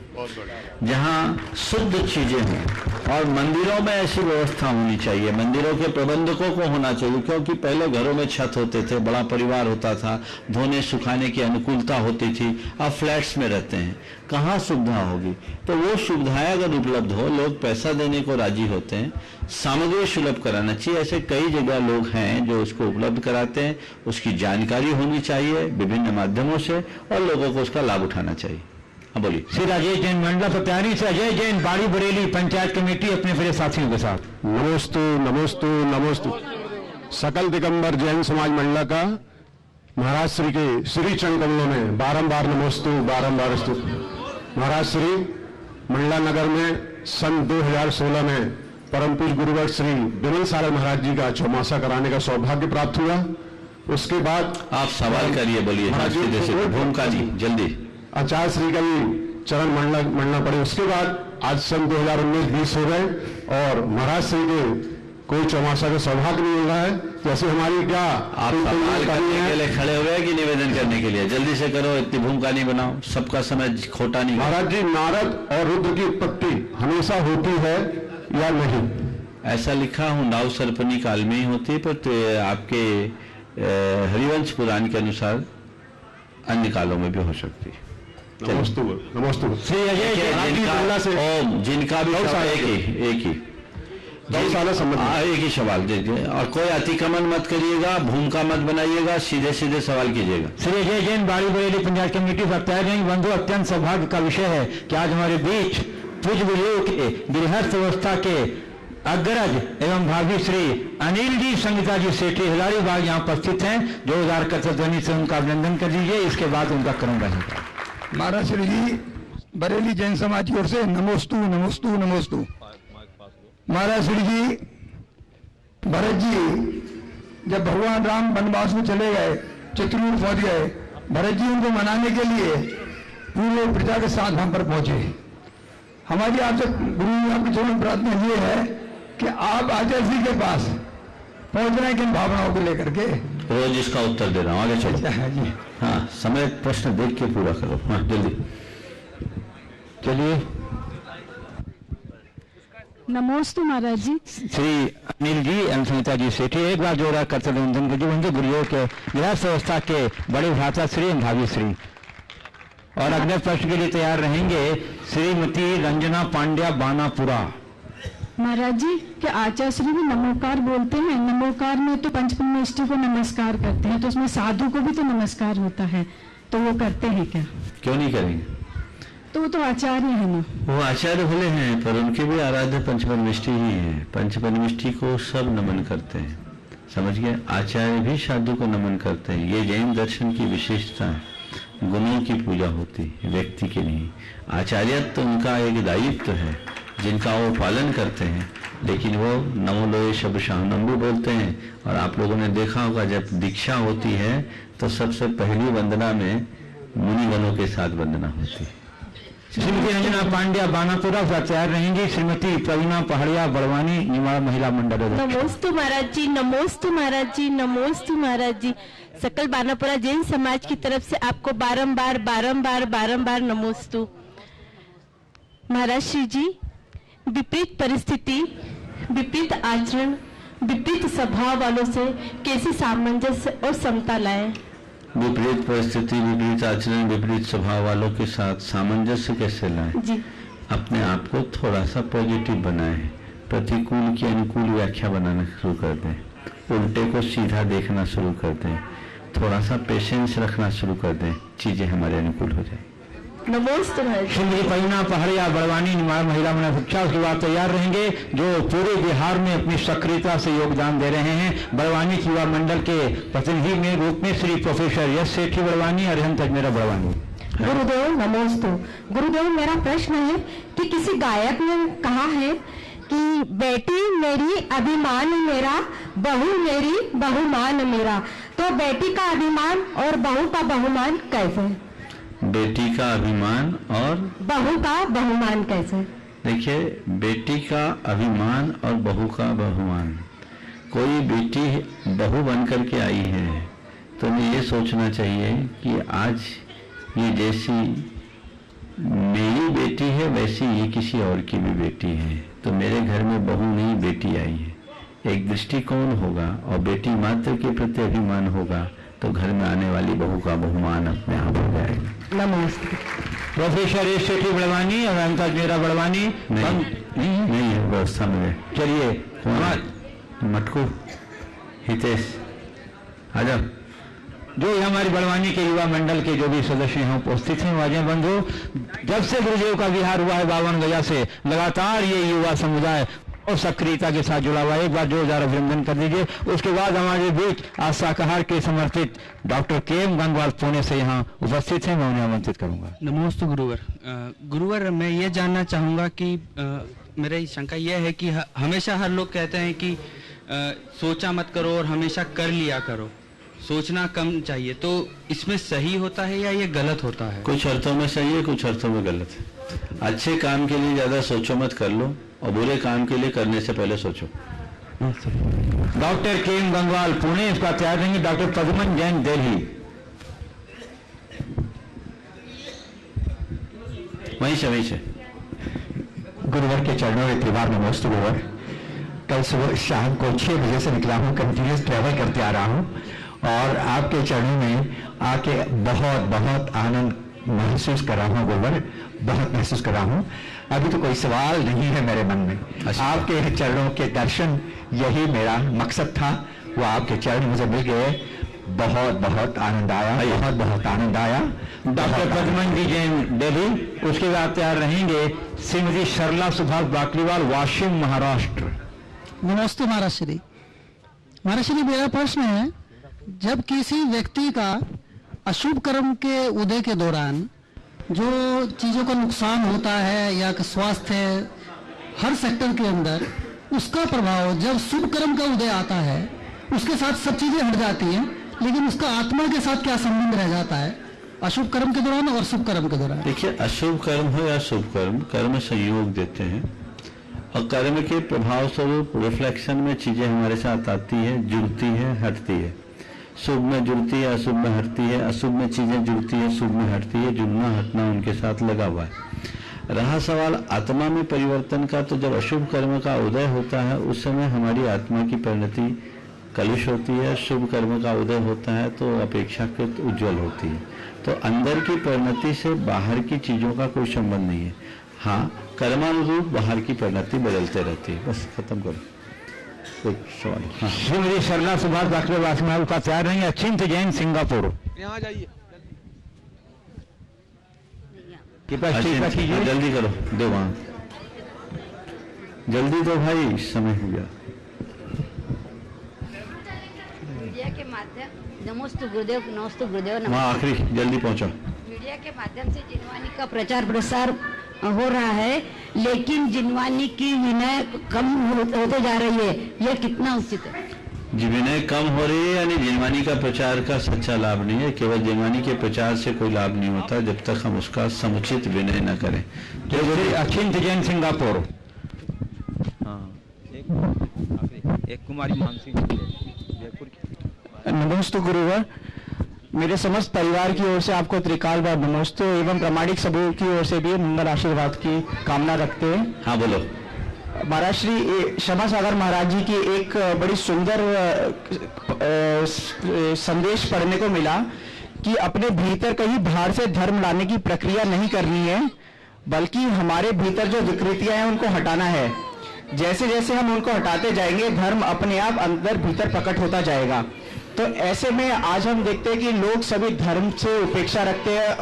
जहां शुद्ध चीजें हों और मंदिरों में ऐसी व्यवस्था होनी चाहिए। मंदिरों के प्रबंधकों को होना चाहिए, क्योंकि पहले घरों में छत होते थे, बड़ा परिवार होता था, धोने सुखाने की अनुकूलता होती थी। अब फ्लैट्स में रहते हैं, कहाँ सुविधा होगी? तो वो सुविधाएं अगर उपलब्ध हो, लोग पैसा देने को राजी होते हैं। सामग्री सुलभ कराना चाहिए। ऐसे कई जगह लोग हैं जो उसको उपलब्ध कराते हैं। उसकी जानकारी होनी चाहिए विभिन्न माध्यमों से और लोगों को उसका लाभ उठाना चाहिए। हाँ बोलिए। श्री राजेश जैन मंडला प्रत्यारी से अजय जैन, बाड़ी बरेली पंचायत कमेटी, अपने फिर साथियों के साथ। नमोस्तु नमोस्तु नमोस्तु। सकल दिगंबर जैन समाज मंडला का महाराज श्री के श्री चरण कमलों में बारंबार नमोस्तु बारंबार स्तुति। महाराज श्री मंडला नगर में सन 2016 में परम पूज्य गुरुवर श्री विमल सागर महाराज जी का चौमासा कराने का सौभाग्य प्राप्त हुआ। उसके बाद आप सवाल करिए, बोलिए। भूमिका जी जल्दी। आचार्य श्री का भी चरण मंडना पड़े। उसके बाद आज सन 2019-20 हो गए और महाराज श्री के कोई चौमासा का सौभाग्य नहीं मिल रहा है। जैसे हमारी क्या आप सवाल करने के लिए खड़े हुए कि निवेदन करने के लिए? जल्दी से करो, इतनी भूमिका नहीं बनाओ, सबका समय खोटा नहीं। महाराज जी, नारद और रुद्र की उत्पत्ति हमेशा होती है या नहीं? ऐसा लिखा हूं नाव सर्पनी काल में ही होती है, पर आपके हरिवंश पुराण के अनुसार अन्य कालों में भी हो सकती है। नमस्तु नमस्तु। जिनका भी एक ही एक ही सवाल दीजिए और कोई अतिक्रमण मत करिएगा, भूमिका मत बनाइएगा, सीधे सीधे सवाल कीजिएगा। श्री अजय जैन, बाड़ी बरेली पंचायत कमेटी प्रत्याशी। बंधु, अत्यंत सौभाग्य का विषय है कि आज हमारे बीच पूज्य गुरुओं के गृहस्थ अवस्था के अग्रज एवं भाभी श्री अनिल जी संगीता जी सेठी हिलारी बाग यहाँ उपस्थित हैं। जोरदार कर्तव्य से उनका अभिनंदन कर दीजिए, इसके बाद उनका क्रम रहेगा। महाराज श्री जी बरेली जैन समाज की ओर से नमोस्तु नमोस्तु नमोस्तु। महाराज श्री जी, भरत जी जब भगवान राम वनवास में चले गए, चित्रकूट पहुंच गए, भरत जी उनको मनाने के लिए पूरे प्रजा के साथ हम पर पहुंचे। हमारी आपसे गुरु जी आपकी थोड़ी प्रार्थना ये है कि आप आचार्य जी के पास पहुंच रहे हैं किन भावनाओं को लेकर के? रोज इसका उत्तर दे रहा हूँ, आगे चलो। हाँ, समय प्रश्न देख के पूरा करो। हाँ जल्दी चलिए। नमोस्तु महाराज जी। श्री अनिल जी एवं संगीता जी सेठी, एक बार जोड़ा कर्तव्य वंदन कीजिए। उनके गुरुओं के गृहस्थ अवस्था के बड़े भ्राता श्री भाभी श्री। और अगले प्रश्न के लिए तैयार रहेंगे श्रीमती रंजना पांड्या बानापुरा। महाराज जी, क्या आचार्य श्री भी नमोकार बोलते हैं? नमोकार में तो पंचपरमेष्ठी को नमस्कार करते हैं, तो उसमें साधु को भी तो नमस्कार होता है, तो वो करते हैं क्या? क्यों नहीं करेंगे? तो वो तो आचार्य है ना। वो आचार्य भले हैं पर उनके भी आराध्य पंचपरमेष्ठी ही है। पंचपरमेष्ठी को सब नमन करते हैं, समझ गए? आचार्य भी साधु को नमन करते हैं। ये जैन दर्शन की विशेषता है। गुणों की पूजा होती है, व्यक्ति के नहीं। आचार्यत्व तो उनका एक दायित्व है जिनका वो पालन करते हैं, लेकिन वो नमो लोए शब्द शाहनंबू बोलते हैं। और आप लोगों ने देखा होगा जब दीक्षा होती है तो सबसे पहली वंदना में मुनिगणों के साथ वंदना होती है। श्रीमती रंजना पांड्या बानापुरा प्राचार्य रहेंगी। श्रीमती प्रवीणा पहाड़िया बड़वानी निवाड़ महिला मंडल। नमोस्तु महाराज जी, नमोस्तु महाराज जी, नमोस्तु महाराज जी। सकल बानापुरा जैन समाज की तरफ से आपको बारंबार बारंबार बारंबार नमोस्तु। महाराज श्री जी, विपरीत परिस्थिति, विपरीत आचरण, विपरीत स्वभाव वालों से कैसे सामंजस्य और समता लाएं? विपरीत परिस्थिति, विपरीत आचरण, विपरीत स्वभाव वालों के साथ सामंजस्य कैसे लाएं? जी। अपने आप को थोड़ा सा पॉजिटिव बनाएं, प्रतिकूल की अनुकूल व्याख्या बनाना शुरू कर दें, उल्टे को सीधा देखना शुरू कर दें, थोड़ा सा पेशेंस रखना शुरू कर दें, चीजें हमारे अनुकूल हो जाए। नमोस्तु श्रीमती प्रवीणा पहाड़िया बड़वानी निवाड़ महिला मंडल शिक्षा उसके बाद तैयार रहेंगे, जो पूरे बिहार में अपनी सक्रियता से योगदान दे रहे हैं। बड़वानी युवा मंडल के प्रतिनिधि में रूप में श्री प्रोफेसर यश सेठी बड़वानी, अरिहंत अजमेरा बड़वानी। गुरुदेव नमोस्तु। गुरुदेव, मेरा प्रश्न है कि किसी गायक ने कहा है कि बेटी मेरी अभिमान मेरा, बहू मेरी बहुमान मेरा, तो बेटी का अभिमान और बहू का बहुमान कैसे? बेटी का अभिमान और बहू का बहुमान कैसे? देखिए, बेटी का अभिमान और बहू का बहुमान, कोई बेटी बहू बन करके आई है तो हमें ये सोचना चाहिए कि आज ये जैसी मेरी बेटी है वैसी ये किसी और की भी बेटी है, तो मेरे घर में बहू नहीं बेटी आई है। एक दृष्टिकोण होगा और बेटी मात्र के प्रति अभिमान होगा तो घर में आने वाली बहू का बहुमान अपने आप हो जाएगा। नमस्ते। प्रोफेसर एस सेठी बड़वानी और अंकज मेरा बड़वानी नहीं है व्यवस्था में। चलिए मटकू हितेश आ जाओ। जो हमारी बड़वानी के युवा मंडल के जो भी सदस्य हैं उपस्थित हैं, वाजे बंधु, जब से गुरुदेव का विहार हुआ है 52 गजा से लगातार ये युवा समुदाय और सक्रियता के साथ जुड़ा हुआ है। एक बार जोरदार अभिनंदन कर दीजिए। उसके बाद हमारे बीच आज शाकाहार के समर्पित डॉक्टर के एम गंगवाल पुणे से यहाँ उपस्थित हैं, मैं उन्हें आमंत्रित करूंगा। नमोस्तु गुरुवर। गुरुवर, मैं ये जानना चाहूँगा कि मेरी शंका यह है कि हमेशा हर लोग कहते हैं कि सोचा मत करो और हमेशा कर लिया करो, सोचना कम चाहिए, तो इसमें सही होता है या ये गलत होता है? कुछ अर्थों में सही है, कुछ अर्थों में गलत है। अच्छे काम के लिए ज्यादा सोचो मत, कर लो, और बुरे काम के लिए करने से पहले सोचो। डॉक्टर के एम गंगवाल पुणे, इसका तैयार रहेंगे डॉक्टर पद्मन जैन दिल्ली। वहीं से गुरुवर के चरणों में त्रिवार नमोस्तु। गुरुवर, कल सुबह शाम को 6 बजे से निकला हूँ, कंटिन्यूस ट्रैवल करते आ रहा हूँ और आपके चरणों में आके बहुत बहुत आनंद महसूस कर रहा हूँ। गुरुवर, बहुत महसूस कर रहा हूँ। अभी तो कोई सवाल नहीं है मेरे मन में। आपके चरणों के दर्शन, यही मेरा मकसद था, वो आपके चरण मुझे मिल गए। बहुत बहुत आनंद आया, बहुत बहुत आनंद आया। डॉक्टर पद्मन जी जैन दिल्ली, उसके बाद तैयार रहेंगे श्रीमती सरला सुभाष बाकलीवाल, वाशिम महाराष्ट्र। नमस्ते महाराज श्री। महाराज श्री, मेरा प्रश्न है, जब किसी व्यक्ति का अशुभ कर्म के उदय के दौरान जो चीजों का नुकसान होता है या स्वास्थ्य हर सेक्टर के अंदर, उसका प्रभाव जब शुभ कर्म का उदय आता है उसके साथ सब चीजें हट जाती हैं, लेकिन उसका आत्मा के साथ क्या संबंध रह जाता है अशुभ कर्म के दौरान और शुभ कर्म के दौरान? देखिए, अशुभ कर्म हो या शुभ कर्म, कर्म संयोग देते हैं और कर्म के प्रभाव स्वरूप रिफ्लेक्शन में चीजें हमारे साथ आती है, जुड़ती है, हटती है। शुभ में जुड़ती है, अशुभ में हटती है, अशुभ में चीजें जुड़ती है, शुभ में हटती है। जुड़ना हटना उनके साथ लगा हुआ है। रहा सवाल आत्मा में परिवर्तन का, तो जब अशुभ कर्म का उदय होता है उस समय हमारी आत्मा की परिणति कलुष होती है। शुभ कर्म का उदय होता है तो अपेक्षाकृत उज्जवल होती है। तो अंदर की परिणति से बाहर की चीजों का कोई संबंध नहीं है। हाँ, कर्मानुरूप बाहर की परिणति बदलते रहती है। बस खत्म करो। सवाल। हाँ। श्रीमती सरला सुभाष बाकलीवाल का तैयार रहेंगे, अचिंत जैन सिंगापुर। यहाँ जाइए, जल्दी करो, दो वहां जल्दी दो भाई, समय हो गया। मीडिया के माध्यम नमोस्तु गुरुदेव, नमोस्तु गुरुदेव। वहाँ आखिरी जल्दी पहुँचो। मीडिया के माध्यम से जिनवानी का प्रचार प्रसार हो रहा है, लेकिन जिनवानी की विनय कम होते जा रही है, यह कितना उचित है? जी, विनय कम हो रही है यानी जिनवानी का प्रचार का सच्चा लाभ नहीं है। केवल जिनवानी के प्रचार से कोई लाभ नहीं होता जब तक हम उसका समुचित विनय न करें। जैसे अचिंत जैन सिंगापुर। एक कुमारी मानसी जयपुर की। नमोस्तु गुरुवर, मेरे समस्त परिवार की ओर से आपको त्रिकाल बार नमोस्तु एवं प्रामाणिक सबों की ओर से भी मंगल आशीर्वाद की कामना रखते हैं। हाँ बोलो। महाराज श्री क्षमा सागर महाराज जी की एक बड़ी सुंदर संदेश पढ़ने को मिला कि अपने भीतर कहीं बाहर से धर्म लाने की प्रक्रिया नहीं करनी है, बल्कि हमारे भीतर जो विकृतियां हैं उनको हटाना है। जैसे जैसे हम उनको हटाते जाएंगे धर्म अपने आप अंदर भीतर प्रकट होता जाएगा। तो ऐसे में आज हम देखते हैं कि लोग सभी धर्म से उपेक्षा रखते हैं,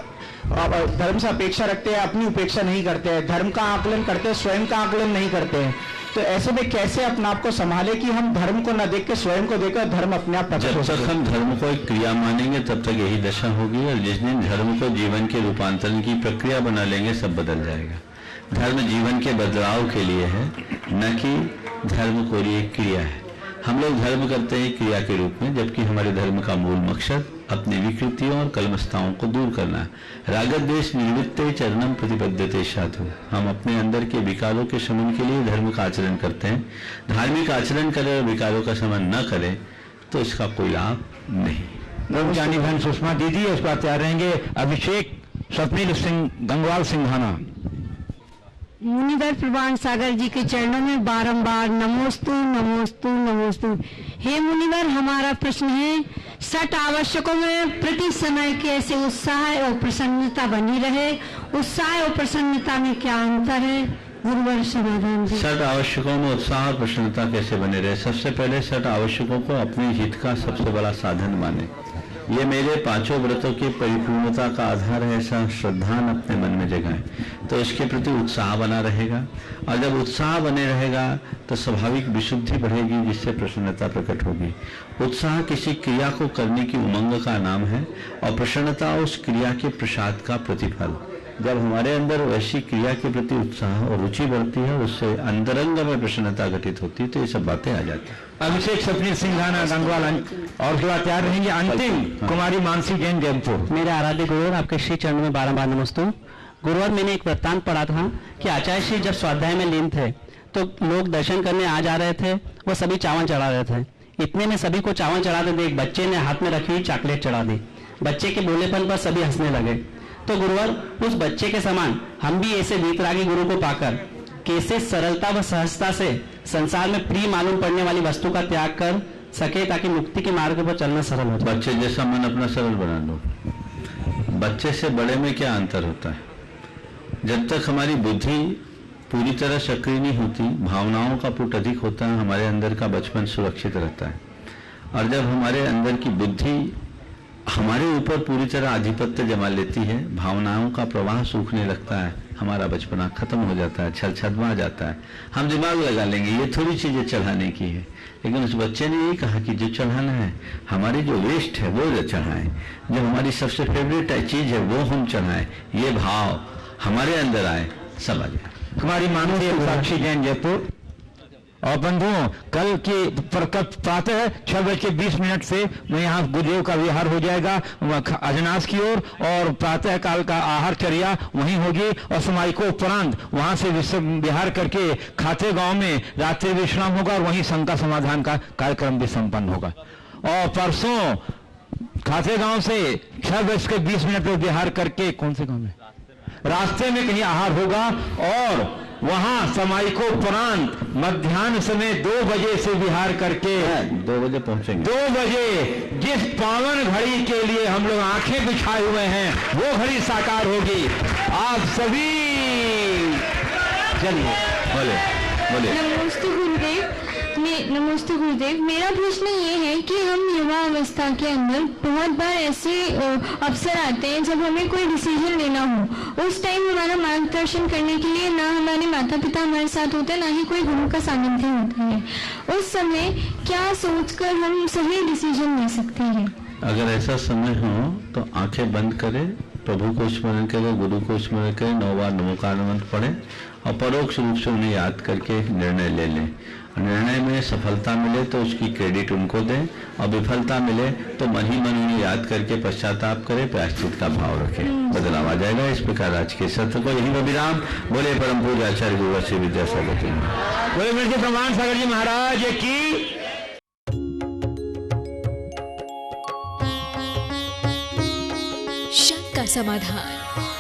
धर्म से अपेक्षा रखते हैं, अपनी उपेक्षा नहीं करते हैं, धर्म का आकलन करते हैं, स्वयं का आकलन नहीं करते हैं। तो ऐसे में कैसे अपने आप को संभाले कि हम धर्म को न देख के स्वयं को देखकर धर्म अपने आप प्रकट हो सके? जब तक हम धर्म को एक क्रिया मानेंगे तब तक यही दशा होगी, और जिस दिन धर्म को जीवन के रूपांतरण की प्रक्रिया बना लेंगे सब बदल जाएगा। धर्म जीवन के बदलाव के लिए है, न कि धर्म कोई एक क्रिया है। हम लोग धर्म करते हैं क्रिया के रूप में, जबकि हमारे धर्म का मूल मकसद अपनी विकृतियों और कलमस्ताओं को दूर करना है। रागद्वेष निवृत्ते चरणम प्रतिपद्यते साधु। हम अपने अंदर के विकारों के शमन के लिए धर्म का आचरण करते हैं। धार्मिक आचरण करें और विकारों का शमन न करें तो इसका कोई लाभ नहीं। जानी बहन सुषमा दीदी, उस पर तैयार रहेंगे अभिषेक स्वप्निल सिंह गंगवाल सिंघाना। मुनिवर प्रभान सागर जी के चरणों में बारंबार नमोस्तु नमोस्तु नमोस्तु। हे मुनिवर, हमारा प्रश्न है, 6 आवश्यकों में प्रति समय कैसे उत्साह और प्रसन्नता बनी रहे? उत्साह और प्रसन्नता में क्या अंतर है? गुरुवर समाधान जी। 6 आवश्यकों में उत्साह और प्रसन्नता कैसे बने रहे? सबसे पहले 6 आवश्यकों को अपने हित का सबसे बड़ा साधन माने। ये मेरे 5 व्रतों की परिपूर्णता का आधार है, ऐसा श्रद्धान अपने मन में जगाएं तो इसके प्रति उत्साह बना रहेगा। और जब उत्साह बने रहेगा तो स्वाभाविक विशुद्धि बढ़ेगी, जिससे प्रसन्नता प्रकट होगी। उत्साह किसी क्रिया को करने की उमंग का नाम है और प्रसन्नता उस क्रिया के प्रसाद का प्रतिफल। जब हमारे अंदर वैसी क्रिया के प्रति उत्साह और रुचि बढ़ती है, उससे अंतरंग में प्रसन्नता घटित होती है, तो ये सब बातें आ जाती हैं। अभिषेक स्वप्निल सिंघाना गंगवाल, और उसके बाद तैयार रहेंगे अंतिम कुमारी मानसी जैन जयपुर। मेरे आराध्य गुरुवर, आपके श्री चरणों में बारंबार नमस्तु। गुरुवर, मैंने एक वृत्तांत पढ़ा था कि आचार्य श्री जब स्वाध्याय में लीन थे तो लोग दर्शन करने आ जा रहे थे, वो सभी चावल चढ़ा रहे थे। इतने में सभी को चावल चढ़ाते देख बच्चे ने हाथ में रखी हुई चॉकलेट चढ़ा दी। बच्चे के बोलेपन पर सभी हंसने लगे। तो गुरुवर, उस बच्चे के समान हम भी ऐसे वीतरागी गुरु को पाकर कैसे सरलता व सहजता से संसार में प्रिय मालूम पड़ने वाली वस्तु का त्याग कर सके, ताकि मुक्ति के मार्ग पर चलना सरल हो जाए। बच्चे जैसा मन अपना सरल बना लो। बच्चे से बड़े में क्या अंतर होता है? जब तक हमारी बुद्धि पूरी तरह सक्रिय नहीं होती, भावनाओं का पुट अधिक होता है, हमारे अंदर का बचपन सुरक्षित रहता है। और जब हमारे अंदर की बुद्धि हमारे ऊपर पूरी तरह आधिपत्य जमा लेती है, भावनाओं का प्रवाह सूखने लगता है, हमारा बचपना खत्म हो जाता है, छलछलमा जाता है। हम दिमाग लगा लेंगे ये थोड़ी चीजें चढ़ाने की है, लेकिन उस बच्चे ने ये कहा कि जो चढ़ाना है, हमारी जो वेस्ट है वो चढ़ाएं, जो हमारी सबसे फेवरेट चीज है वो हम चढ़ाएं। ये भाव हमारे अंदर आए, सब आ जाए। कुमारी मानसी साक्षी जैन जयपुर। और बंधुओं, कल की प्रातः 6:20 से मैं यहाँ गुरुदेव का विहार हो जाएगा अजनास की ओर, और प्रातः काल का आहार चर्या वहीं होगी, और समाइकोपरांत वहां से विहार करके खाते गांव में रात्रि विश्राम होगा, और वहीं शंका समाधान का कार्यक्रम भी संपन्न होगा। और परसों खाते गांव से 6:20 पर विहार करके कौन से गांव में, रास्ते में कहीं आहार होगा, और वहां समाइकोपरांत मध्याह्न समय 2 बजे से विहार करके 2 बजे पहुंचेंगे। 2 बजे जिस पावन घड़ी के लिए हम लोग आंखें बिछाए हुए हैं, वो घड़ी साकार होगी। आप सभी चलिए बोले बोले। नमोस्तु गुरुदेव, नमस्ते गुरुदेव। मेरा प्रश्न ये है कि हम युवा अवस्था के अंदर बहुत बार ऐसे अवसर आते हैं जब हमें कोई डिसीजन लेना हो। उस टाइम हमारा मार्गदर्शन करने के लिए ना हमारे माता पिता हमारे साथ होते हैं, ना ही कोई गुरु का सानिध्य होता है। उस समय क्या सोचकर हम सही डिसीजन ले सकते हैं? अगर ऐसा समय हो तो आंखें बंद करें, प्रभु को स्मरण करें, गुरु को स्मरण करें, 9 बार नमोकार मंत्र पढ़ें और परोक्ष रूप से उन्हें याद करके निर्णय ले लें। निर्णय में सफलता मिले तो उसकी क्रेडिट उनको दें और विफलता मिले तो मन ही मन उन्हें याद करके पश्चाताप करें, प्रायश्चित का भाव रखें, बदलाव आ जाएगा। इस प्रकार आज के सत्र को यही विराम। बोले परम पूज्य आचार्य गुरु श्री विद्यासागर जी, बोले प्रमाण सागर जी महाराज की। शंका समाधान।